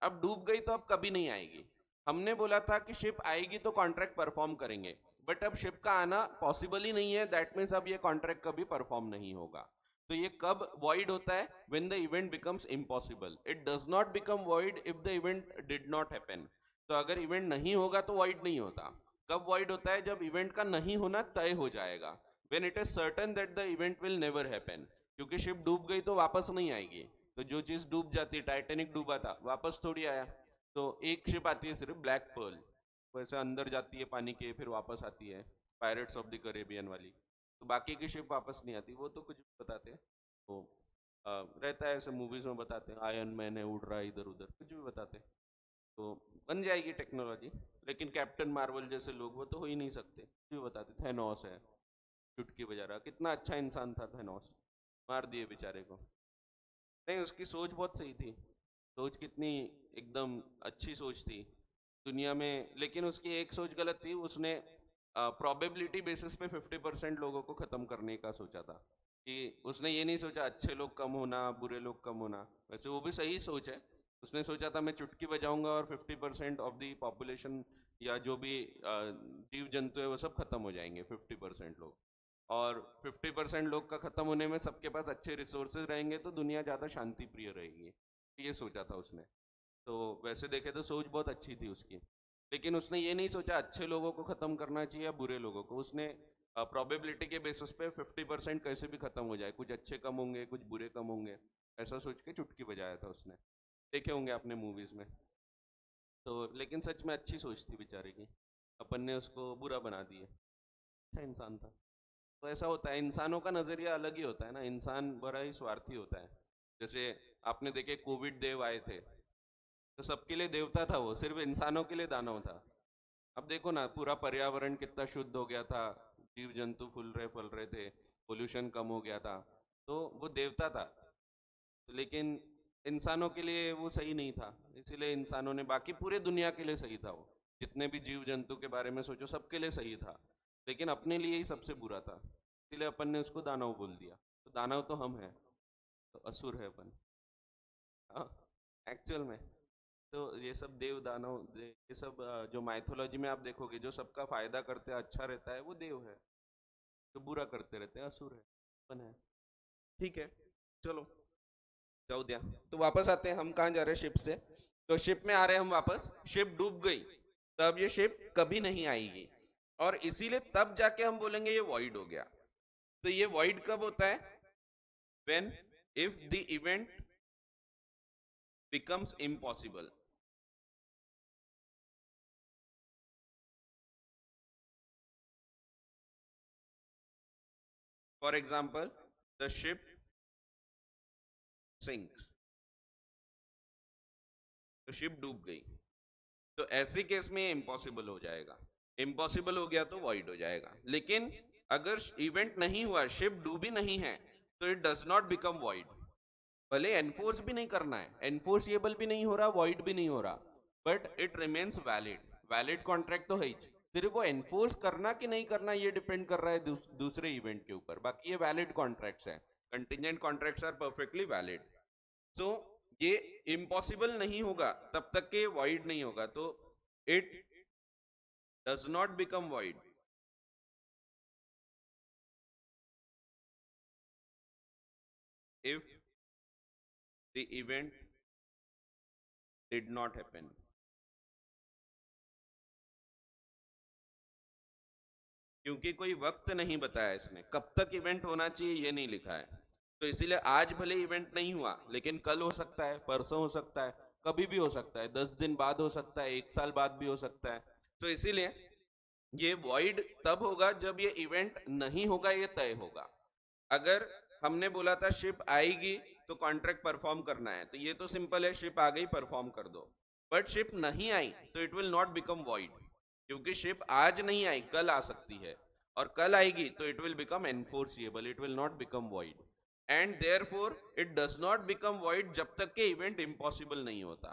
अब डूब गई तो अब कभी नहीं आएगी। हमने बोला था कि शिप आएगी तो कॉन्ट्रैक्ट परफॉर्म करेंगे, बट अब शिप का आना पॉसिबल ही नहीं है, दैट मीन्स अब ये कॉन्ट्रैक्ट कभी परफॉर्म नहीं होगा। तो ये कब वॉइड होता है? When the event becomes impossible. It does not become void if the event did not happen. तो अगर इवेंट नहीं होगा तो वॉइड नहीं होता। कब वॉइड होता है? जब इवेंट का नहीं होना तय हो जाएगा, when it is certain that the event will never happen. क्योंकि शिप डूब गई तो वापस नहीं आएगी। तो जो चीज डूब जाती है, टाइटेनिक डूबा था, वापस थोड़ी आया। तो एक शिप आती है सिर्फ, ब्लैक पर्ल, वैसे अंदर जाती है पानी के, फिर वापस आती है, पायरेट्स ऑफ द करेबियन वाली। तो बाकी की शिप वापस नहीं आती, वो तो कुछ भी बताते हैं। तो रहता है ऐसे, मूवीज में बताते हैं आयरन मैन है, उड़ रहा है इधर उधर, कुछ भी बताते हैं। तो बन जाएगी टेक्नोलॉजी। लेकिन कैप्टन मार्वल जैसे लोग वो तो हो ही नहीं सकते, कुछ भी बताते। थैनोस है, चुटकी बजा रहा, कितना अच्छा इंसान था थैनोस, मार दिए बेचारे को। नहीं, उसकी सोच बहुत सही थी। सोच कितनी एकदम अच्छी सोच थी दुनिया में। लेकिन उसकी एक सोच गलत थी, उसने प्रोबेबिलिटी बेसिस पे 50% लोगों को ख़त्म करने का सोचा था। कि उसने ये नहीं सोचा अच्छे लोग कम होना, बुरे लोग कम होना। वैसे वो भी सही सोच है। उसने सोचा था मैं चुटकी बजाऊंगा और 50% ऑफ द पॉपुलेशन, या जो भी जीव जंतु है वो सब खत्म हो जाएंगे, 50% लोग। और 50% लोग का खत्म होने में सबके पास अच्छे रिसोर्सेज रहेंगे, तो दुनिया ज़्यादा शांति प्रिय रहेगी। ये सोचा था उसने। तो वैसे देखे तो सोच बहुत अच्छी थी उसकी। लेकिन उसने ये नहीं सोचा अच्छे लोगों को ख़त्म करना चाहिए या बुरे लोगों को। उसने प्रोबेबिलिटी के बेसिस पे 50% कैसे भी ख़त्म हो जाए, कुछ अच्छे कम होंगे कुछ बुरे कम होंगे, ऐसा सोच के चुटकी बजाया था उसने। देखे होंगे आपने मूवीज़ में। तो लेकिन सच में अच्छी सोच थी बेचारे की, अपन ने उसको बुरा बना दिया। अच्छा इंसान था। तो ऐसा होता है, इंसानों का नज़रिया अलग ही होता है ना, इंसान बड़ा ही स्वार्थी होता है। जैसे आपने देखे कोविड देव आए थे, तो सबके लिए देवता था वो, सिर्फ इंसानों के लिए दानव था। अब देखो ना, पूरा पर्यावरण कितना शुद्ध हो गया था, जीव जंतु फूल रहे फल रहे थे, पोल्यूशन कम हो गया था। तो वो देवता था। लेकिन इंसानों के लिए वो सही नहीं था, इसीलिए इंसानों ने, बाकी पूरे दुनिया के लिए सही था वो, जितने भी जीव जंतु के बारे में सोचो सबके लिए सही था। लेकिन अपने लिए ही सबसे बुरा था, इसीलिए अपन ने उसको दानव बोल दिया। तो दानव तो हम हैं, तो असुर है अपन। हाँ, एक्चुअल में। तो ये सब देव दानव ये सब जो माइथोलॉजी में आप देखोगे, जो सबका फायदा करते हैं, अच्छा रहता है, वो देव है। जो बुरा करते रहते हैं असुर है, अपन है। ठीक है, चलो जाओ दिया। तो वापस आते हैं, हम कहाँ जा रहे हैं? शिप से। तो शिप में आ रहे हैं हम वापस। शिप डूब गई, तब ये शिप कभी नहीं आएगी, और इसीलिए तब जाके हम बोलेंगे ये वॉइड हो गया। तो ये वॉइड कब होता है? When if the event becomes impossible. For example, the ship sinks, तो शिप डूब गई। तो ऐसे केस में ये इम्पॉसिबल हो जाएगा, इम्पॉसिबल हो गया तो वॉइड हो जाएगा। लेकिन अगर इवेंट नहीं हुआ, शिप डूबी नहीं है, तो it does not become void. भले एनफोर्स भी नहीं करना है, एनफोर्सिएबल भी नहीं हो रहा, वॉइड भी नहीं हो रहा, but it remains valid, valid contract तो है ही। सिर्फ वो एनफोर्स करना कि नहीं करना ये डिपेंड कर रहा है दूसरे इवेंट के ऊपर, बाकी ये वैलिड कॉन्ट्रैक्ट्स हैं, contingent contracts are perfectly valid. So ये इम्पॉसिबल नहीं होगा तब तक के वॉइड नहीं होगा, तो it does not become void if the event did not happen। क्योंकि कोई वक्त नहीं बताया इसमें, कब तक इवेंट होना चाहिए ये नहीं लिखा है, तो इसीलिए आज भले इवेंट नहीं हुआ लेकिन कल हो सकता है, परसों हो सकता है, कभी भी हो सकता है, 10 दिन बाद हो सकता है, 1 साल बाद भी हो सकता है। तो इसीलिए ये वॉइड तब होगा जब ये इवेंट नहीं होगा, ये तय होगा। अगर हमने बोला था शिप आएगी तो कॉन्ट्रैक्ट परफॉर्म करना है, तो ये तो सिंपल है, शिप आ गई परफॉर्म कर दो। बट शिप नहीं आई तो it will not become void, क्योंकि शिप आज नहीं आई, कल आ सकती है, और कल आएगी तो it will become enforceable, it will not become void. And therefore it does not become void जब तक के इवेंट इम्पॉसिबल नहीं होता।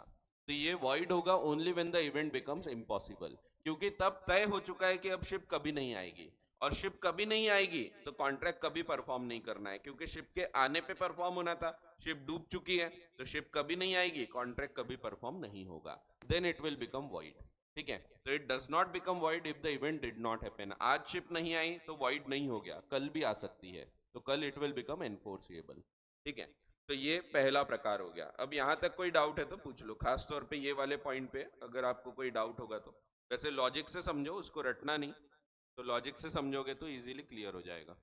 तो ये वॉइड होगा only when the event becomes impossible, क्योंकि तब तय हो चुका है कि अब शिप कभी नहीं आएगी, और शिप कभी नहीं आएगी तो कॉन्ट्रैक्ट कभी परफॉर्म नहीं करना है, क्योंकि शिप के आने पे परफॉर्म होना था, शिप डूब चुकी है, तो शिप कभी नहीं आएगी, कॉन्ट्रैक्ट कभी परफॉर्म नहीं होगा, then it will become void. ठीक है, तो it does not become void if the event did not happen. आज शिप नहीं आई तो वॉइड नहीं हो गया, कल भी आ सकती है, तो call it will become enforceable. ठीक है, तो ये पहला प्रकार हो गया। अब यहां तक कोई डाउट है तो पूछ लो, खास तौर पे ये वाले पॉइंट पे अगर आपको कोई डाउट होगा तो। वैसे लॉजिक से समझो, उसको रटना नहीं, तो लॉजिक से समझोगे तो इजीली क्लियर हो जाएगा।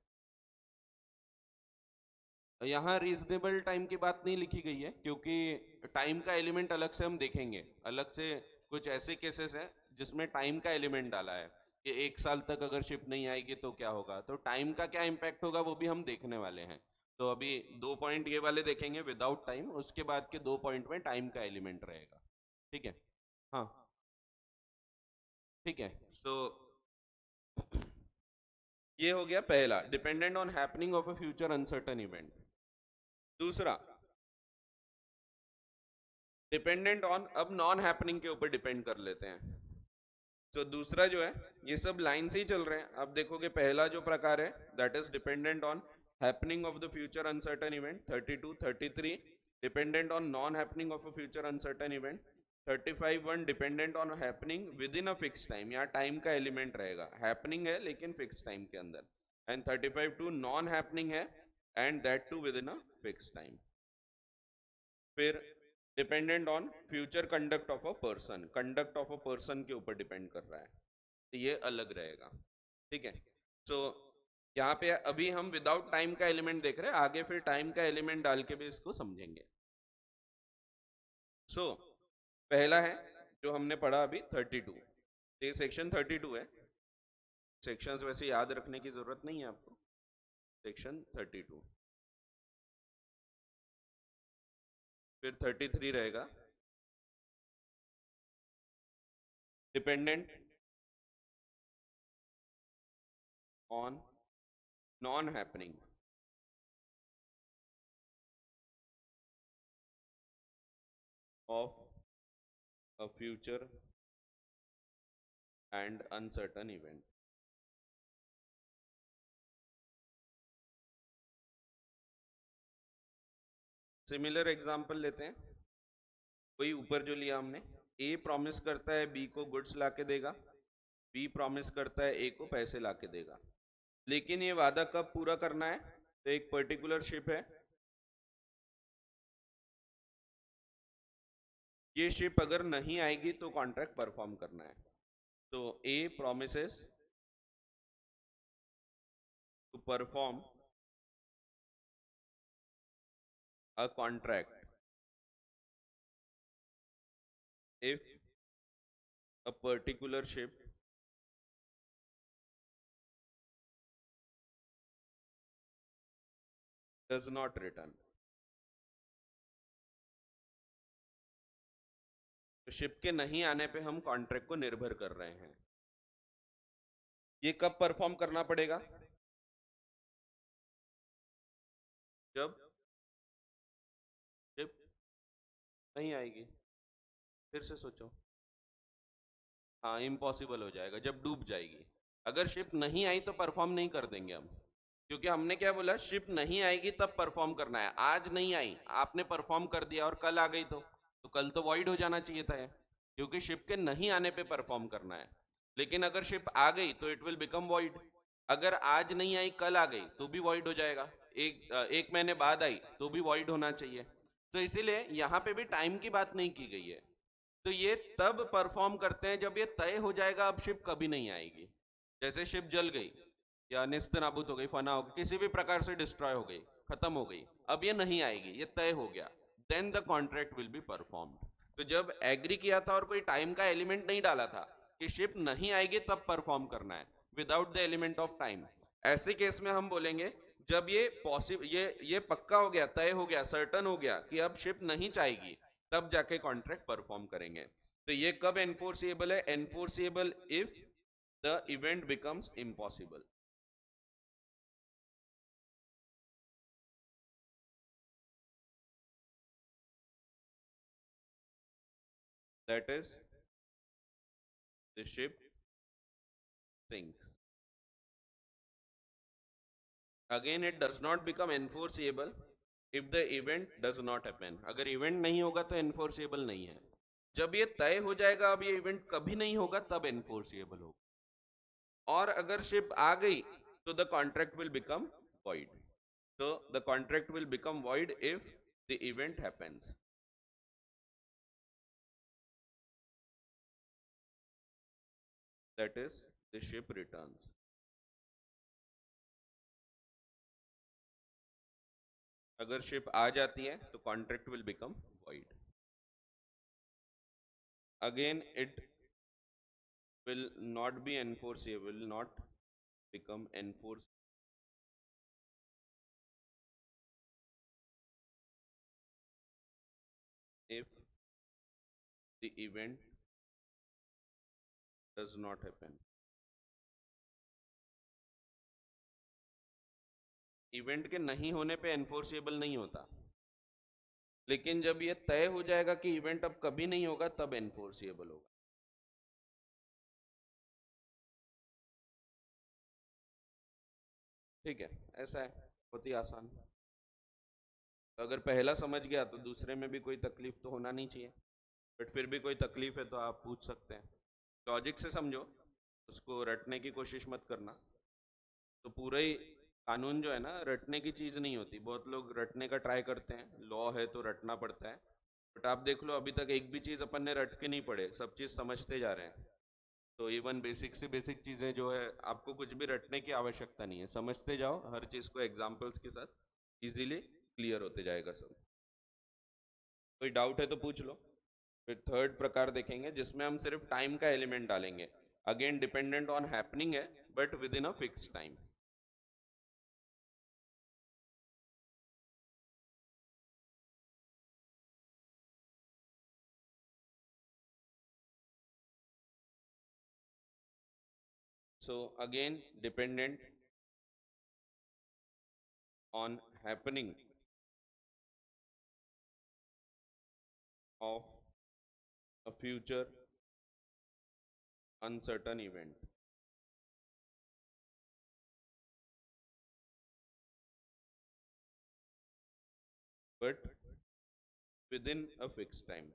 यहाँ रीजनेबल टाइम की बात नहीं लिखी गई है, क्योंकि टाइम का एलिमेंट अलग से हम देखेंगे, अलग से कुछ ऐसे केसेस हैं जिसमें टाइम का एलिमेंट डाला है कि 1 साल तक अगर शिप नहीं आएगी तो क्या होगा, तो टाइम का क्या इम्पैक्ट होगा वो भी हम देखने वाले हैं। तो अभी 2 पॉइंट ये वाले देखेंगे विदाउट टाइम, उसके बाद के 2 पॉइंट में टाइम का एलिमेंट रहेगा। ठीक है, हाँ, ठीक है। सो ये हो गया पहला, dependent on happening of a future uncertain event. दूसरा, डिपेंडेंट ऑन, अब नॉन हैपनिंग के ऊपर डिपेंड कर लेते हैं। तो दूसरा जो है, ये सब लाइन से ही चल रहे हैं। अब देखोगे पहला जो प्रकार है that is dependent on happening of the future uncertain event, 32 33 dependent on non happening of a future uncertain event, 35 1 dependent on happening within a fix time, यहाँ टाइम का एलिमेंट रहेगा, हैपनिंग है लेकिन फिक्स टाइम के अंदर, and 35 2 non happening है and that too within a fix time. फिर dependent on future conduct of a person, conduct of a person के ऊपर डिपेंड कर रहा है, तो ये अलग रहेगा। ठीक है, सो यहाँ पे अभी हम विदाउट टाइम का एलिमेंट देख रहे हैं, आगे फिर टाइम का एलिमेंट डाल के भी इसको समझेंगे। सो पहला है जो हमने पढ़ा अभी 32, ये सेक्शन 32 है। सेक्शंस वैसे याद रखने की जरूरत नहीं है आपको, सेक्शन 32। फिर 33 रहेगा, dependent on non happening of a future and uncertain event. Similar example लेते हैं, वही ऊपर जो लिया हमने, ए प्रॉमिस करता है बी को गुड्स ला के देगा, बी प्रॉमिस करता है ए को पैसे ला के देगा, लेकिन ये वादा कब पूरा करना है, तो एक पर्टिकुलर शिप है, ये शिप अगर नहीं आएगी तो कॉन्ट्रैक्ट परफॉर्म करना है। तो A promises to perform a contract if a particular ship does not return. तो शिप के नहीं आने पे हम कॉन्ट्रैक्ट को निर्भर कर रहे हैं। ये कब परफॉर्म करना पड़ेगा? जब शिप नहीं आएगी। फिर से सोचो। हाँ, इम्पॉसिबल हो जाएगा जब डूब जाएगी। अगर शिप नहीं आई तो परफॉर्म नहीं कर देंगे हम, क्योंकि हमने क्या बोला, शिप नहीं आएगी तब परफॉर्म करना है। आज नहीं आई, आपने परफॉर्म कर दिया और कल आ गई तो कल तो वॉइड हो जाना चाहिए था, क्योंकि शिप के नहीं आने पे परफॉर्म करना है। लेकिन अगर शिप आ गई तो इट विल बिकम वॉइड। अगर आज नहीं आई कल आ गई तो भी वॉइड हो जाएगा। एक महीने बाद आई तो भी वॉइड होना चाहिए। तो इसीलिए यहाँ पे भी टाइम की बात नहीं की गई है। तो ये तब परफॉर्म करते हैं जब ये तय हो जाएगा अब शिप कभी नहीं आएगी। जैसे शिप जल गई या निस्त नाबूद हो गई, फना हो गई, किसी भी प्रकार से डिस्ट्रॉय हो गई, खत्म हो गई, अब ये नहीं आएगी, ये तय हो गया, then the contract will be performed. तो जब एग्री किया था और कोई टाइम का एलिमेंट नहीं डाला था कि शिप नहीं आएगी तब परफॉर्म करना है, without the element of time, ऐसे केस में हम बोलेंगे जब ये पॉसिबल, ये पक्का हो गया, तय हो गया, सर्टन हो गया कि अब शिप नहीं चाहेगी, तब जाके कॉन्ट्रैक्ट परफॉर्म करेंगे। तो ये कब एनफोर्सिएबल है? Enforceable if the event becomes impossible. That is the ship sinks. Again, it does not become enforceable if the event does not happen. अगर इवेंट नहीं होगा तो enforceable नहीं है। जब ये तय हो जाएगा अब ये इवेंट कभी नहीं होगा तब enforceable होगा। और अगर शिप आ गई तो the contract will become void. So the contract will become void if the event happens. That is, the ship returns. अगर शिप आ जाती है तो contract will become void. Again, it will not be enforceable, will not become enforceable if the event does not happen. Event के नहीं होने पे enforceable नहीं होता, लेकिन जब ये तय हो जाएगा कि इवेंट अब कभी नहीं होगा तब एनफोर्सेबल होगा। ठीक है, ऐसा है, बहुत ही आसान। तो अगर पहला समझ गया तो दूसरे में भी कोई तकलीफ तो होना नहीं चाहिए, बट फिर भी कोई तकलीफ है तो आप पूछ सकते हैं। लॉजिक से समझो, उसको रटने की कोशिश मत करना। तो पूरा ही कानून जो है ना, रटने की चीज़ नहीं होती। बहुत लोग रटने का ट्राई करते हैं, लॉ है तो रटना पड़ता है, बट आप देख लो अभी तक एक भी चीज़ अपन ने रट के नहीं पढ़े, सब चीज़ समझते जा रहे हैं। तो इवन बेसिक से बेसिक चीज़ें जो है, आपको कुछ भी रटने की आवश्यकता नहीं है, समझते जाओ हर चीज़ को एग्जाम्पल्स के साथ, इजीली क्लियर होते जाएगा सब। कोई डाउट है तो पूछ लो। फिर थर्ड प्रकार देखेंगे जिसमें हम सिर्फ टाइम का एलिमेंट डालेंगे। अगेन डिपेंडेंट ऑन हैपनिंग है, but with in a fix time. So again, dependent on happening of a future uncertain event, but within a fixed time.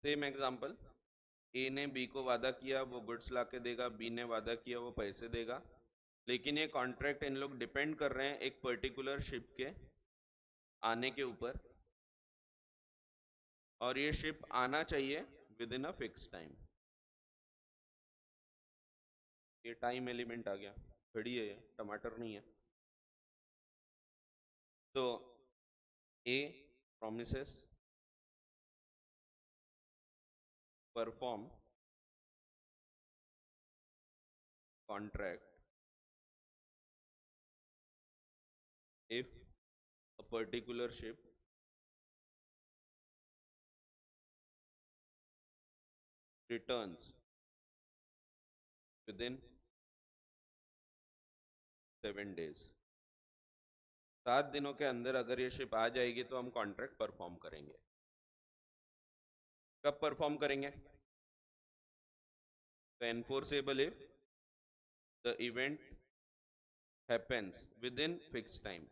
Same example, A ने B को वादा किया वो goods ला के देगा, B ने वादा किया वो पैसे देगा, लेकिन ये कॉन्ट्रैक्ट इन लोग डिपेंड कर रहे हैं एक पर्टिकुलर शिप के आने के ऊपर, और ये शिप आना चाहिए with in a fix time. ये टाइम एलिमेंट आ गया, घड़ी है ये, टमाटर नहीं है। तो ए promises perform contract if a particular ship returns within 7 days, 7 दिनों के अंदर अगर ये शिप आ जाएगी तो हम कॉन्ट्रैक्ट परफॉर्म करेंगे। कब परफॉर्म करेंगे? तो enforceable if the event happens with in fix time,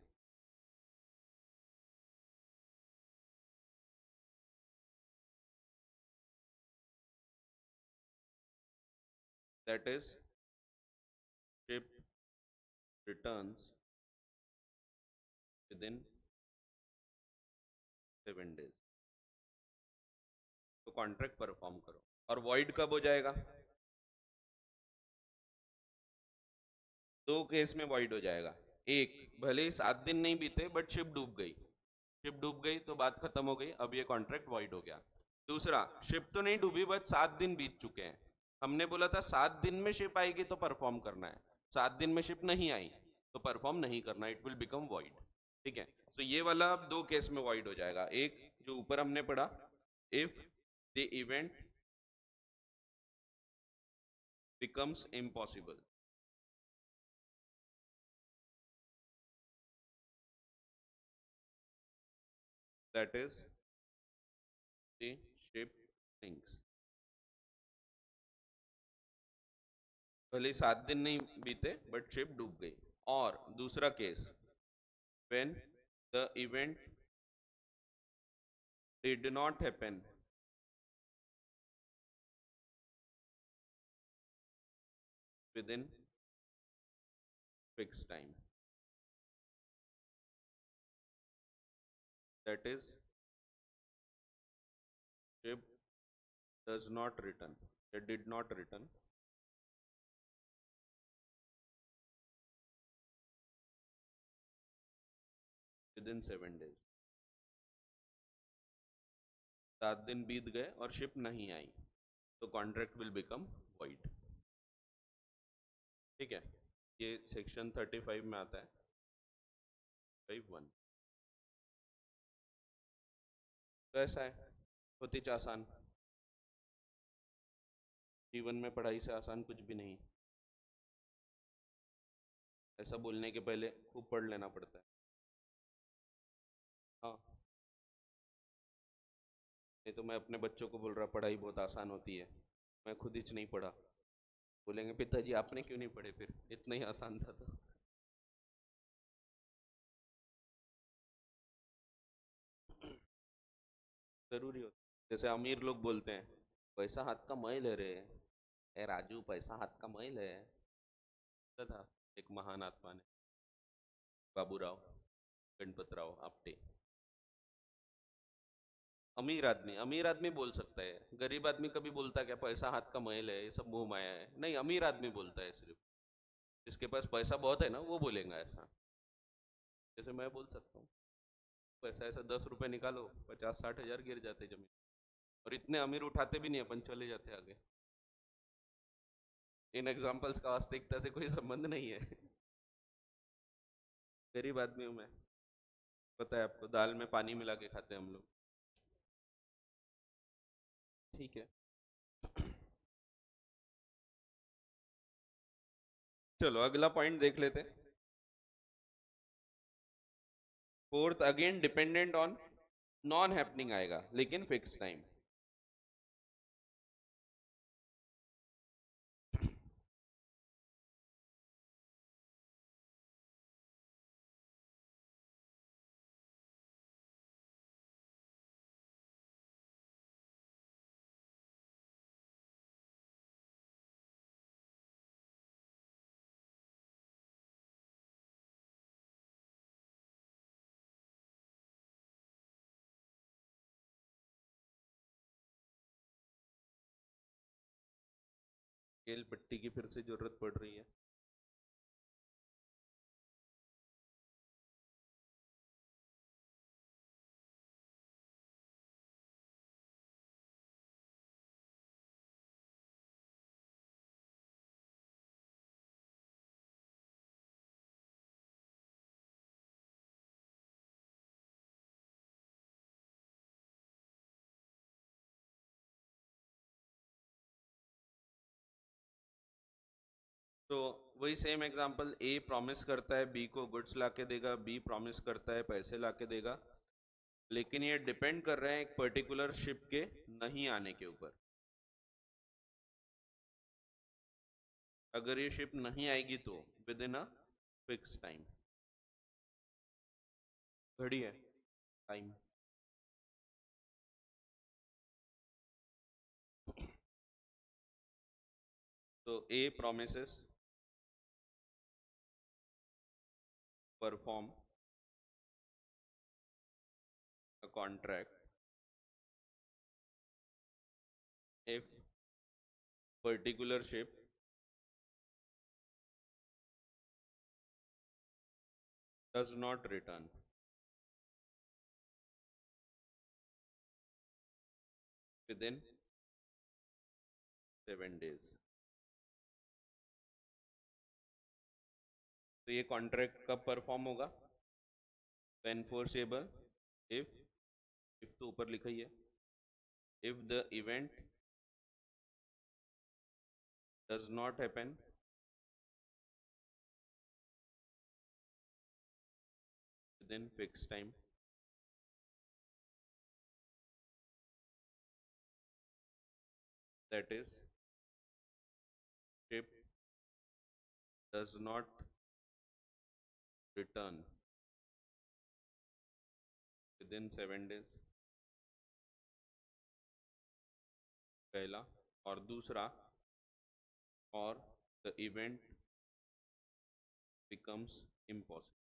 that is ship returns with in 7 days, तो कॉन्ट्रैक्ट परफॉर्म करो। और वॉइड कब हो जाएगा? दो केस में वॉइड हो जाएगा। एक, भले ही 7 दिन नहीं बीते बट शिप डूब गई, शिप डूब गई तो बात खत्म हो गई, अब ये कॉन्ट्रैक्ट वॉइड हो गया। दूसरा, शिप तो नहीं डूबी बट 7 दिन बीत चुके हैं, हमने बोला था 7 दिन में शिप आएगी तो परफॉर्म करना है, 7 दिन में शिप नहीं आई तो परफॉर्म नहीं करना, इट विल बिकम वॉइड। ठीक है, तो ये वाला अब दो केस में वॉइड हो जाएगा। एक जो ऊपर हमने पढ़ा, if the event becomes impossible, that is the ship sinks. भले 7 दिन नहीं बीते बट शिप डूब गई। और दूसरा case, when the event did not happen with in fix time, that is ship does not return, it did not return within 7 days, 7 दिन बीत गए और शिप नहीं आई तो कॉन्ट्रैक्ट विल बिकम वॉइड। ठीक है, ये सेक्शन 35 में आता है, 51। तो ऐसा है, होती आसान, जीवन में पढ़ाई से आसान कुछ भी नहीं, ऐसा बोलने के पहले खूब पढ़ लेना पड़ता है। हाँ, नहीं तो मैं अपने बच्चों को बोल रहा पढ़ाई बहुत आसान होती है, मैं खुद ही नहीं पढ़ा, बोलेंगे पिताजी आपने क्यों नहीं पढ़े, फिर इतना ही आसान था तो। जरूरी होता है। जैसे अमीर लोग बोलते हैं पैसा हाथ का मैल है रे, ए राजू पैसा हाथ का मैल है, ऐसा था एक महान आत्मा ने, बाबूराव गणपतराव आपटे। अमीर आदमी बोल सकता है, गरीब आदमी कभी बोलता है क्या पैसा हाथ का मैल है, ये सब मोह माया है? नहीं, अमीर आदमी बोलता है सिर्फ, जिसके पास पैसा बहुत है ना वो बोलेगा ऐसा। जैसे मैं बोल सकता हूँ पैसा ऐसा 10 रुपए निकालो 50-60 हजार गिर जाते जमीन, और इतने अमीर उठाते भी नहीं, अपन चले जाते आगे। इन एग्जाम्पल्स का वास्तविकता से कोई संबंध नहीं है। गरीब आदमी हूँ मैं, पता है आपको, दाल में पानी मिला के खाते हैं हम लोग। ठीक है, चलो अगला पॉइंट देख लेते हैं। Fourth, again dependent on non happening आएगा लेकिन फिक्स टाइम। स्केल पट्टी की फिर से जरूरत पड़ रही है। तो वही सेम एग्जांपल, ए प्रॉमिस करता है बी को गुड्स ला के देगा, बी प्रॉमिस करता है पैसे ला के देगा, लेकिन ये डिपेंड कर रहे हैं एक पर्टिकुलर शिप के नहीं आने के ऊपर। अगर ये शिप नहीं आएगी तो with in a fix time, घड़ी है टाइम। तो ए promises perform a contract if particular ship does not return within 7 days। तो ये कॉन्ट्रैक्ट कब परफॉर्म होगा? एनफोर्सेबल इफ तो ऊपर लिखा ही है, if the event does not happen with in fix time, that is ship does not return within 7 days, पहला। और दूसरा, और the event becomes impossible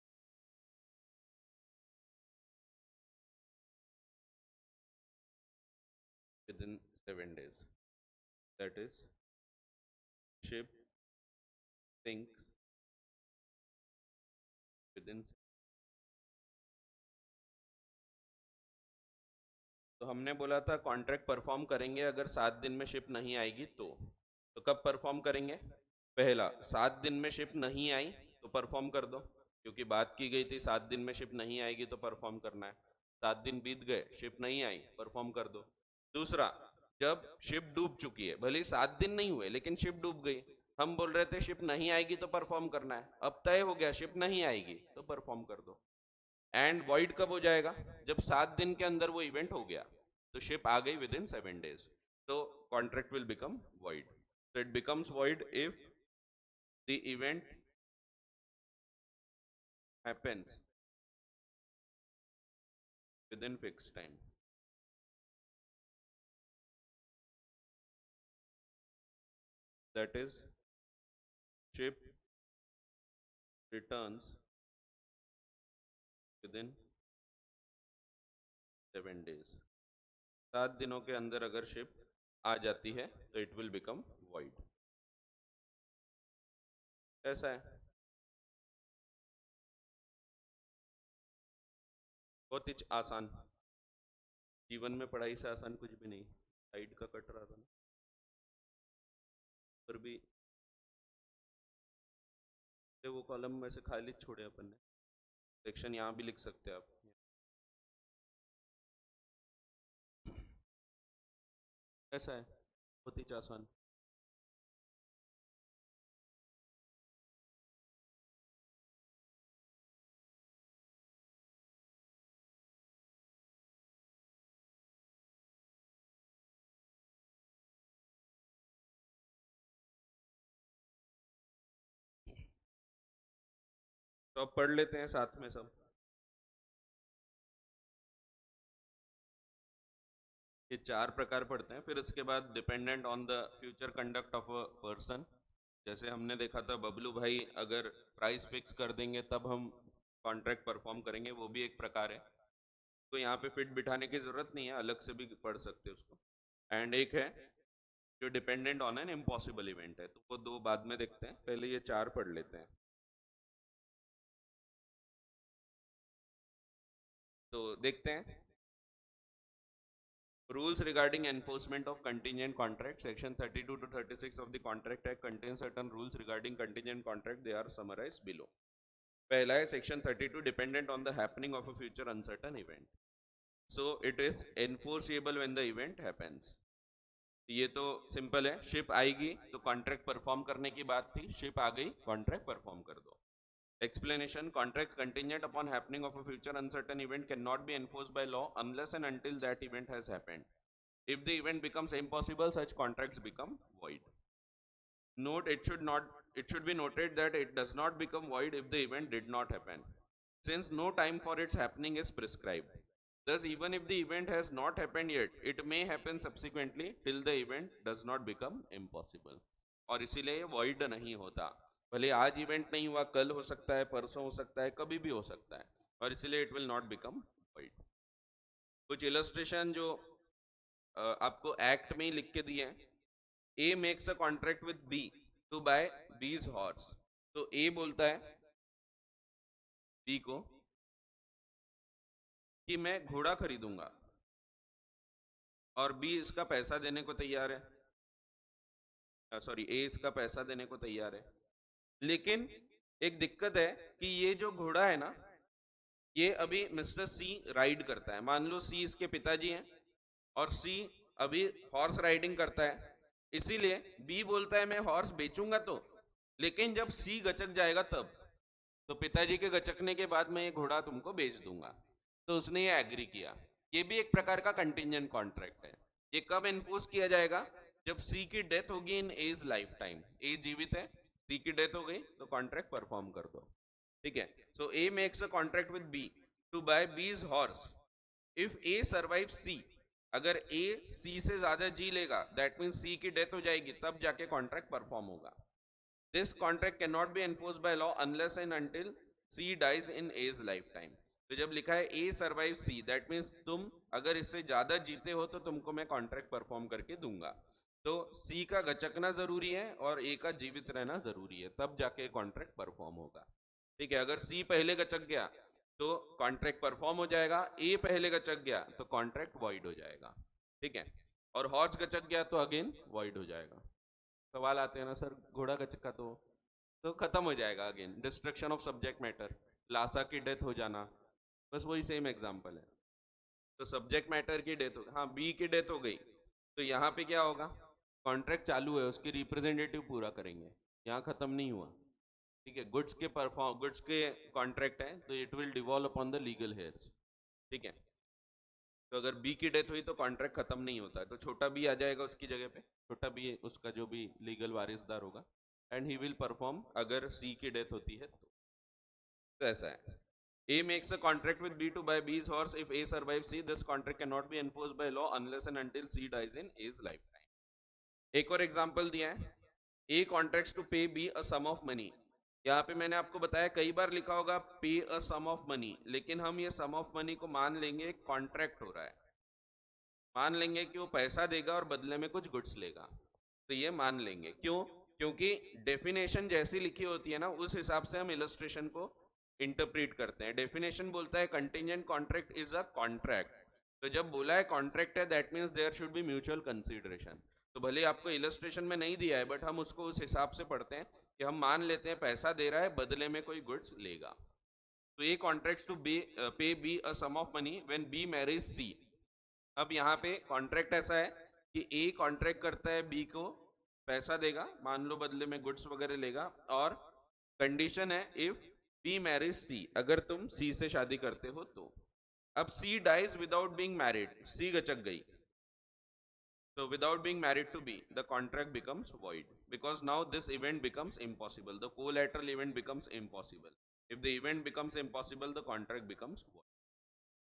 within 7 days, that is ship sinks within। तो हमने बोला था कॉन्ट्रैक्ट परफॉर्म करेंगे अगर 7 दिन में शिप नहीं आएगी तो कब परफॉर्म करेंगे? पहला, 7 दिन में शिप नहीं आई तो परफॉर्म कर दो, क्योंकि बात की गई थी 7 दिन में शिप नहीं आएगी तो परफॉर्म करना है। 7 दिन बीत गए, शिप नहीं आई, परफॉर्म कर दो। दूसरा, जब शिप डूब चुकी है, भले 7 दिन नहीं हुए लेकिन शिप डूब गई, हम बोल रहे थे शिप नहीं आएगी तो परफॉर्म करना है, अब तय हो गया शिप नहीं आएगी तो परफॉर्म कर दो। एंड वॉइड कब हो जाएगा? जब 7 दिन के अंदर वो इवेंट हो गया, तो शिप आ गई विद इन 7 days, तो contract will become void. So it becomes void if the event happens within fixed time, that is ship returns within 7 days। 7 दिनों के अंदर अगर शिप आ जाती है तो इट विल बिकम वॉइड। ऐसा है, बहुत ही आसान। जीवन में पढ़ाई से आसान कुछ भी नहीं। साइड का कट रहा था ना, पर भी वो कॉलम में से खाली छोड़े अपन ने, सेक्शन यहाँ भी लिख सकते हैं आप। ऐसा है, बहुत ही आसान। तो अब पढ़ लेते हैं साथ में सब। ये 4 प्रकार पढ़ते हैं, फिर उसके बाद dependent on the future conduct of a person. जैसे हमने देखा था बबलू भाई अगर प्राइस फिक्स कर देंगे तब हम कॉन्ट्रैक्ट परफॉर्म करेंगे, वो भी एक प्रकार है। तो यहाँ पे फिट बिठाने की जरूरत नहीं है, अलग से भी पढ़ सकते हैं उसको। एंड एक है जो dependent on an impossible event है, तो वो 2 बाद में देखते हैं, पहले ये 4 पढ़ लेते हैं। तो देखते हैं, rules regarding enforcement of contingent contract, section 32 to 36 of the contract act contains certain rules regarding contingent contract, they are summarized below। पहला है section 32 dependent on the happening of a future uncertain event, so it is enforceable when the event happens। ये तो simple है, ship आएगी तो contract perform करने की बात थी, शिप आ गई, कॉन्ट्रैक्ट परफॉर्म कर दो। Explanation: Contracts contingent upon happening of a future uncertain event cannot be enforced by law unless and until that event has happened. If the event becomes impossible, such contracts become void. Note: it should be noted that it does not become void if the event did not happen, since no time for its happening is prescribed. Thus, even if the event has not happened yet, it may happen subsequently till the event does not become impossible. और इसीलिए void नहीं होता, भले आज event नहीं हुआ, कल हो सकता है, परसों हो सकता है, कभी भी हो सकता है, और इसलिए it will not become void. कुछ इलस्ट्रेशन जो आपको एक्ट में ही लिख के दिए हैं. A makes a contract with B to buy B's horse. तो ए बोलता है बी को कि मैं घोड़ा खरीदूंगा, और बी इसका पैसा देने को तैयार है, सॉरी ए इसका पैसा देने को तैयार है. लेकिन एक दिक्कत है कि ये जो घोड़ा है ना, ये अभी मिस्टर सी राइड करता है. मान लो सी इसके पिताजी हैं और सी अभी हॉर्स राइडिंग करता है, इसीलिए बी बोलता है मैं हॉर्स बेचूंगा तो, लेकिन जब सी गचक जाएगा तब, तो पिताजी के गचकने के बाद मैं ये घोड़ा तुमको बेच दूंगा. तो उसने ये एग्री किया. ये भी एक प्रकार का कंटिंजेंट कॉन्ट्रैक्ट है. ये कब एनफोर्स किया जाएगा? जब सी की डेथ होगी इन एज लाइफ टाइम. ए जीवित है, सी की डेथ हो गई, तो कॉन्ट्रैक्ट परफॉर्म कर दो. ठीक है. So A makes a contract with B to buy B's horse. If A survive C, अगर ए सी से ज्यादा जी लेगा, दैट मीन्स सी की डेथ हो जाएगी, तब जाके कॉन्ट्रैक्ट परफॉर्म होगा. This contract can not be enforced by law unless and until C dies in A's lifetime. तो जब लिखा है A survive C, that means तुम अगर इससे ज्यादा जीते हो तो तुमको मैं कॉन्ट्रैक्ट परफॉर्म करके दूंगा. तो सी का गचकना जरूरी है और ए का जीवित रहना जरूरी है, तब जाके कॉन्ट्रैक्ट परफॉर्म होगा. ठीक है. अगर सी पहले गचक गया तो कॉन्ट्रैक्ट परफॉर्म हो जाएगा, ए पहले गचक गया तो कॉन्ट्रैक्ट वॉइड हो जाएगा. ठीक है. और हॉर्स गचक गया तो अगेन वॉइड हो जाएगा. सवाल आते हैं ना सर, घोड़ा गचका तो खत्म हो जाएगा again. Destruction of subject matter, लासा की डेथ हो जाना, बस वही सेम एग्जांपल है. तो सब्जेक्ट मैटर की डेथ हो, हाँ बी की डेथ हो गई, तो यहाँ पे क्या होगा? कॉन्ट्रैक्ट चालू है, उसके रिप्रेजेंटेटिव पूरा करेंगे, यहाँ खत्म नहीं हुआ. ठीक है. गुड्स के कॉन्ट्रैक्ट है तो it will devolve upon the legal hairs. ठीक है. तो अगर बी की डेथ हुई तो कॉन्ट्रैक्ट खत्म नहीं होता है, तो छोटा बी आ जाएगा उसकी जगह पे. छोटा बी उसका जो भी लीगल वारिसदार होगा, एंड ही विल परफॉर्म अगर सी की डेथ होती है तो ऐसा है. A makes a contract with B to buy B's horse. If A survives C, this contract cannot be enforced by law unless and until C dies in A's lifetime. एक और example दिया है. A contracts to pay B a sum of money. यहाँ पे मैंने आपको बताया, कई बार लिखा होगा पे अ सम ऑफ मनी, लेकिन हम ये सम ऑफ मनी को मान लेंगे एक कॉन्ट्रैक्ट हो रहा है, मान लेंगे कि वो पैसा देगा और बदले में कुछ गुड्स लेगा. तो ये मान लेंगे. क्यों? क्योंकि डेफिनेशन जैसी लिखी होती है ना, उस हिसाब से हम इलस्ट्रेशन को इंटरप्रेट करते हैं. डेफिनेशन बोलता है contingent contract is a contract. तो जब बोला है कॉन्ट्रैक्ट है, that means there should be mutual consideration. तो भले आपको इलस्ट्रेशन में नहीं दिया है, बट हम उसको उस हिसाब से पढ़ते हैं कि हम मान लेते हैं पैसा दे रहा है, बदले में कोई गुड्स लेगा. तो A contracts to pay B a sum of money when B marriage C. अब यहाँ पे कॉन्ट्रैक्ट ऐसा है कि ए कॉन्ट्रैक्ट करता है बी को पैसा देगा, मान लो बदले में गुड्स वगैरह लेगा, और कंडीशन है इफ बी मैरिज सी, अगर तुम सी से शादी करते हो तो. अब सी डाइज विदाउट बीइंग मैरिड, सी गचक गई, so without being married to B, the contract becomes void because now this event becomes impossible. The collateral event becomes impossible. If the event becomes impossible, the contract becomes void.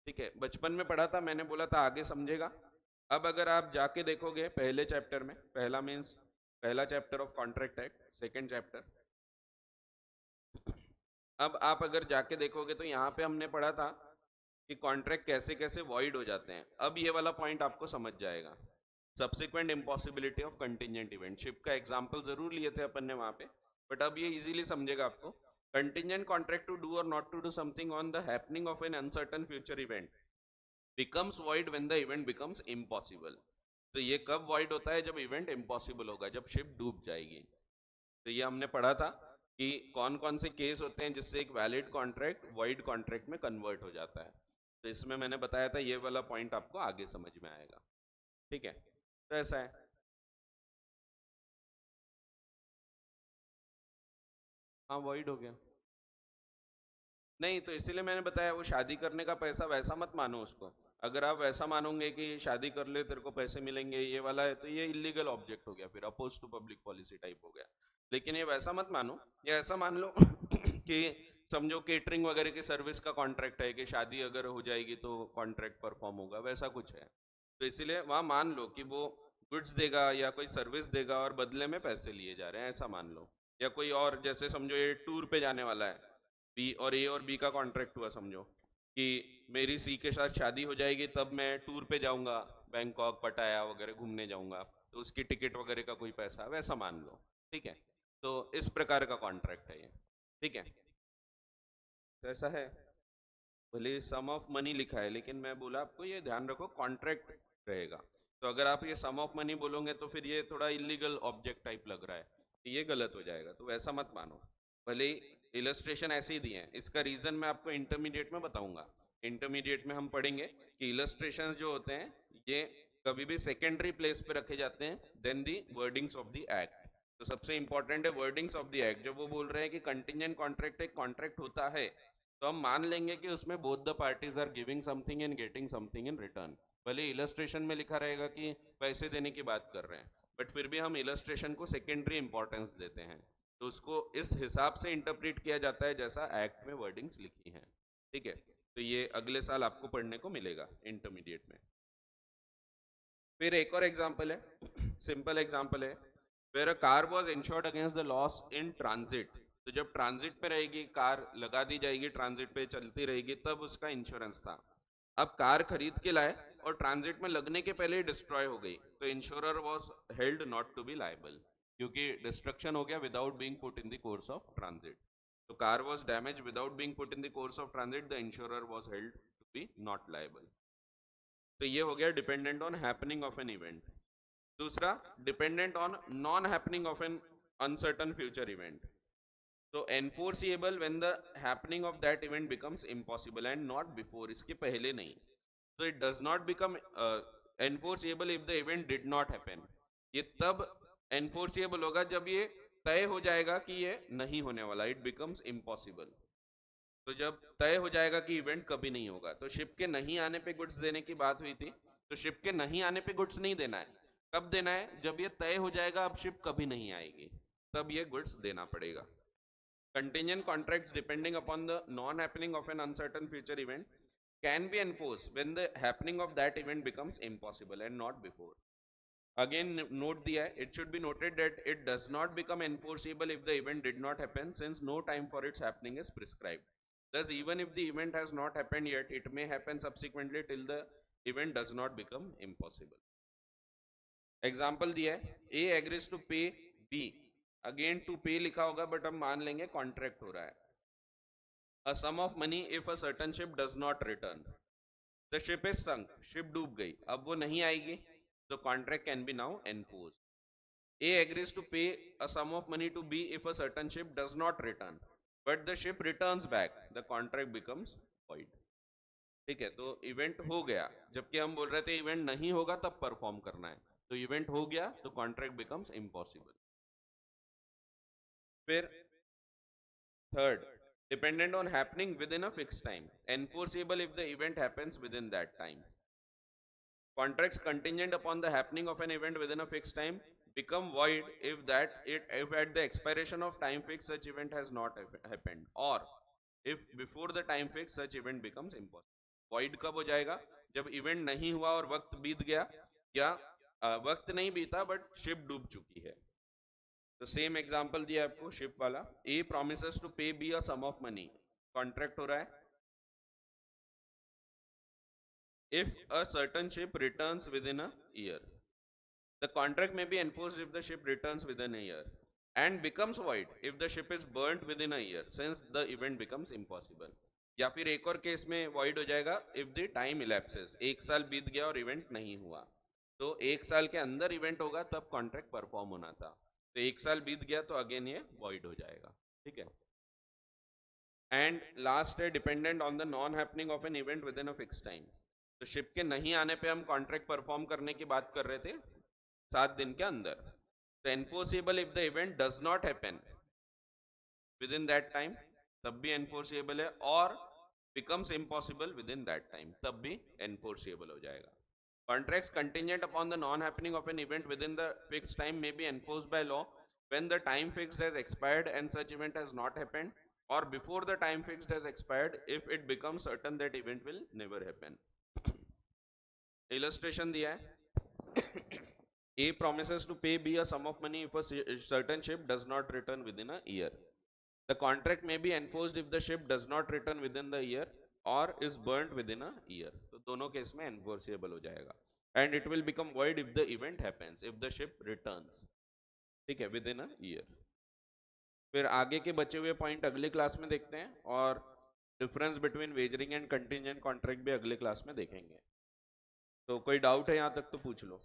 ठीक है. बचपन में पढ़ा था, मैंने बोला था आगे समझेगा. अब अगर आप जाके देखोगे पहले चैप्टर में, पहला मीन्स पहला chapter of contract act, second chapter, अब आप अगर जाके देखोगे तो यहाँ पे हमने पढ़ा था कि कॉन्ट्रैक्ट कैसे कैसे वॉइड हो जाते हैं. अब ये वाला पॉइंट आपको समझ जाएगा. Subsequent impossibility of contingent event. Ship का एग्जांपल जरूर लिए थे अपन ने वहां पे, बट अब ये इजीली समझेगा आपको. Contingent contract to do or not to do something on the happening of an uncertain future event becomes void when the event becomes impossible. तो ये कब वॉइड होता है? जब इवेंट इम्पॉसिबल होगा, जब शिप डूब जाएगी. तो ये हमने पढ़ा था कि कौन कौन से केस होते हैं जिससे एक वैलिड कॉन्ट्रैक्ट वॉइड कॉन्ट्रैक्ट में कन्वर्ट हो जाता है. तो इसमें मैंने बताया था, ये वाला पॉइंट आपको आगे समझ में आएगा. ठीक है. तो ऐसा है. हाँ वॉइड हो गया। नहीं तो इसीलिए मैंने बताया वो शादी करने का पैसा वैसा मत मानो उसको। अगर आप वैसा मानोगे कि शादी कर ले तेरे को पैसे मिलेंगे ये वाला है तो ये इलीगल ऑब्जेक्ट हो गया, फिर oppose to public policy type हो गया। लेकिन ये वैसा मत मानो, ये ऐसा मान लो कि समझो केटरिंग वगैरह की सर्विस का कॉन्ट्रैक्ट है कि शादी अगर हो जाएगी तो कॉन्ट्रैक्ट परफॉर्म होगा, वैसा कुछ है। तो इसीलिए वहां मान लो कि वो गुड्स देगा या कोई सर्विस देगा और बदले में पैसे लिए जा रहे हैं, ऐसा मान लो। या कोई और जैसे समझो ये टूर पे जाने वाला है, बी और ए और बी का कॉन्ट्रैक्ट हुआ समझो कि मेरी सी के साथ शादी हो जाएगी तब मैं टूर पे जाऊंगा, बैंकॉक पटाया वगैरह घूमने जाऊंगा, तो उसकी टिकट वगैरह का कोई पैसा वैसा मान लो। ठीक है, तो इस प्रकार का कॉन्ट्रैक्ट है ये। ठीक है, तो ऐसा है। भले सम ऑफ मनी लिखा है लेकिन मैं बोला आपको ये ध्यान रखो कॉन्ट्रैक्ट रहेगा। तो अगर आप ये सम ऑफ मनी बोलोगे तो फिर ये थोड़ा इलीगल ऑब्जेक्ट टाइप लग रहा है, कि ये गलत हो जाएगा, तो वैसा मत मानो। भले इलस्ट्रेशन ऐसे ही दिए हैं, इसका रीजन मैं आपको इंटरमीडिएट में बताऊंगा। इंटरमीडिएट में हम पढ़ेंगे कि इलस्ट्रेशन जो होते हैं ये कभी भी सेकेंडरी प्लेस पे रखे जाते हैं then the wordings of the act. तो सबसे इंपॉर्टेंट है वर्डिंग्स ऑफ द एक्ट। जब वो बोल रहे हैं कि कंटिजेंट कॉन्ट्रैक्ट एक कॉन्ट्रैक्ट होता है तो हम मान लेंगे कि उसमें both the parties are giving something and getting something in return. भले इलस्ट्रेशन में लिखा रहेगा कि पैसे देने की बात कर रहे हैं, बट फिर भी हम इलस्ट्रेशन को सेकेंडरी इंपॉर्टेंस देते हैं, तो उसको इस हिसाब से इंटरप्रेट किया जाता है जैसा एक्ट में वर्डिंग्स लिखी हैं। ठीक है, तो ये अगले साल आपको पढ़ने को मिलेगा इंटरमीडिएट में। फिर एक और एग्जाम्पल है, सिंपल एग्जाम्पल है, where a car was insured against the loss in transit. तो जब ट्रांजिट पे रहेगी कार, लगा दी जाएगी ट्रांजिट पे चलती रहेगी, तब उसका इंश्योरेंस था। अब कार खरीद के लाए और ट्रांजिट में लगने के पहले ही डिस्ट्रॉय हो गई, तो insurer was held not to be liable, क्योंकि डिस्ट्रक्शन हो गया without being put in the course of transit. तो car was damage without being put in the course of transit, the insurer was held to be not liable. तो ये हो गया dependent on happening of an event. दूसरा, dependent on non happening of an uncertain future event. तो enforceable when the happening of that event becomes impossible and not before, इसके पहले नहीं। तो it does not become enforceable if the event did not happen. ये तब enforceable होगा जब ये तय हो जाएगा कि ये नहीं होने वाला, इट बिकम्स इम्पॉसिबल। तो जब तय हो जाएगा कि इवेंट कभी नहीं होगा, तो शिप के नहीं आने पे गुड्स देने की बात हुई थी, तो शिप के नहीं आने पे गुड्स नहीं देना है। कब देना है? जब ये तय हो जाएगा अब शिप कभी नहीं आएगी, तब ये गुड्स देना पड़ेगा। Contingent contracts depending upon the non happening of an uncertain future event can be enforce when the happening of that event becomes impossible and not before. Again, note दिया है, it should be noted that it does not become enforceable if the event did not happen, since no time for its happening is prescribed. Thus, even if the event has not happened yet, it may happen subsequently till the event does not become impossible. Example दिया है, A agrees to pay B. Again to pay लिखा होगा but हम मान लेंगे contract हो रहा है। A sum of money if a certain ship does not return. The ship is sunk, ship डूब गई, अब वो नहीं आएगी, तो contract can be now enforced. A agrees to pay a sum of money to B if a certain ship does not return, but the ship returns back, the contract becomes void. ठीक है, तो event हो गया, जबकि हम बोल रहे थे इवेंट नहीं होगा तब परफॉर्म करना है, तो इवेंट हो गया तो कॉन्ट्रैक्ट बिकम्स इम्पॉसिबल। फिर third, dependent on happening within a fix time, enforceable if the event happens with in that time. Contracts contingent upon the happening of an event within a fixed time become void if at the expiration of time fixed such event has not happened, or if before the time fixed such event becomes impossible. Void कब हो जाएगा? जब event नहीं हुआ और वक्त बीत गया, या वक्त नहीं बीता बट शिप डूब चुकी है। तो सेम एग्जांपल दिया आपको शिप वाला, A promises to pay B a sum of money, contract हो रहा है। If a certain ship returns within a year, the contract may be enforced if the ship returns within a year, and becomes void if the ship is burnt within a year, since the event becomes impossible. या फिर एक और case में void हो जाएगा if the time elapses, एक साल बीत गया और इवेंट नहीं हुआ, तो एक साल के अंदर इवेंट होगा तब कॉन्ट्रैक्ट परफॉर्म होना था, तो एक साल बीत गया तो अगेन ये void हो जाएगा। ठीक है, एंड लास्ट है dependent on the non happening of an event with in a fix time. तो शिप के नहीं आने पे हम कॉन्ट्रैक्ट परफॉर्म करने की बात कर रहे थे 7 दिन के अंदर, तो enforceable if the event does not happen, with in that time तब भी एनफोर्सिएबल है, और becomes impossible within that time तब भी enforceable हो जाएगा. Contracts contingent upon the non-happening of an event within the fixed time may be enforced by law when the time fixed has expired and such event has not happened, or before the time fixed has expired if it becomes certain that event will never happen. Illustration दिया है. A promises to pay B a sum of money if a certain ship does not return within a year. The contract may be enforced if the ship does not return within the year or is burnt within a year. तो दोनों case में enforceable हो जाएगा. And it will become void if the event happens, if the ship returns. ठीक है, within a year. फिर आगे के बचे हुए पॉइंट अगली क्लास में देखते हैं, और difference between wagering and contingent contract भी अगले क्लास में देखेंगे. तो कोई डाउट है यहाँ तक तो पूछ लो.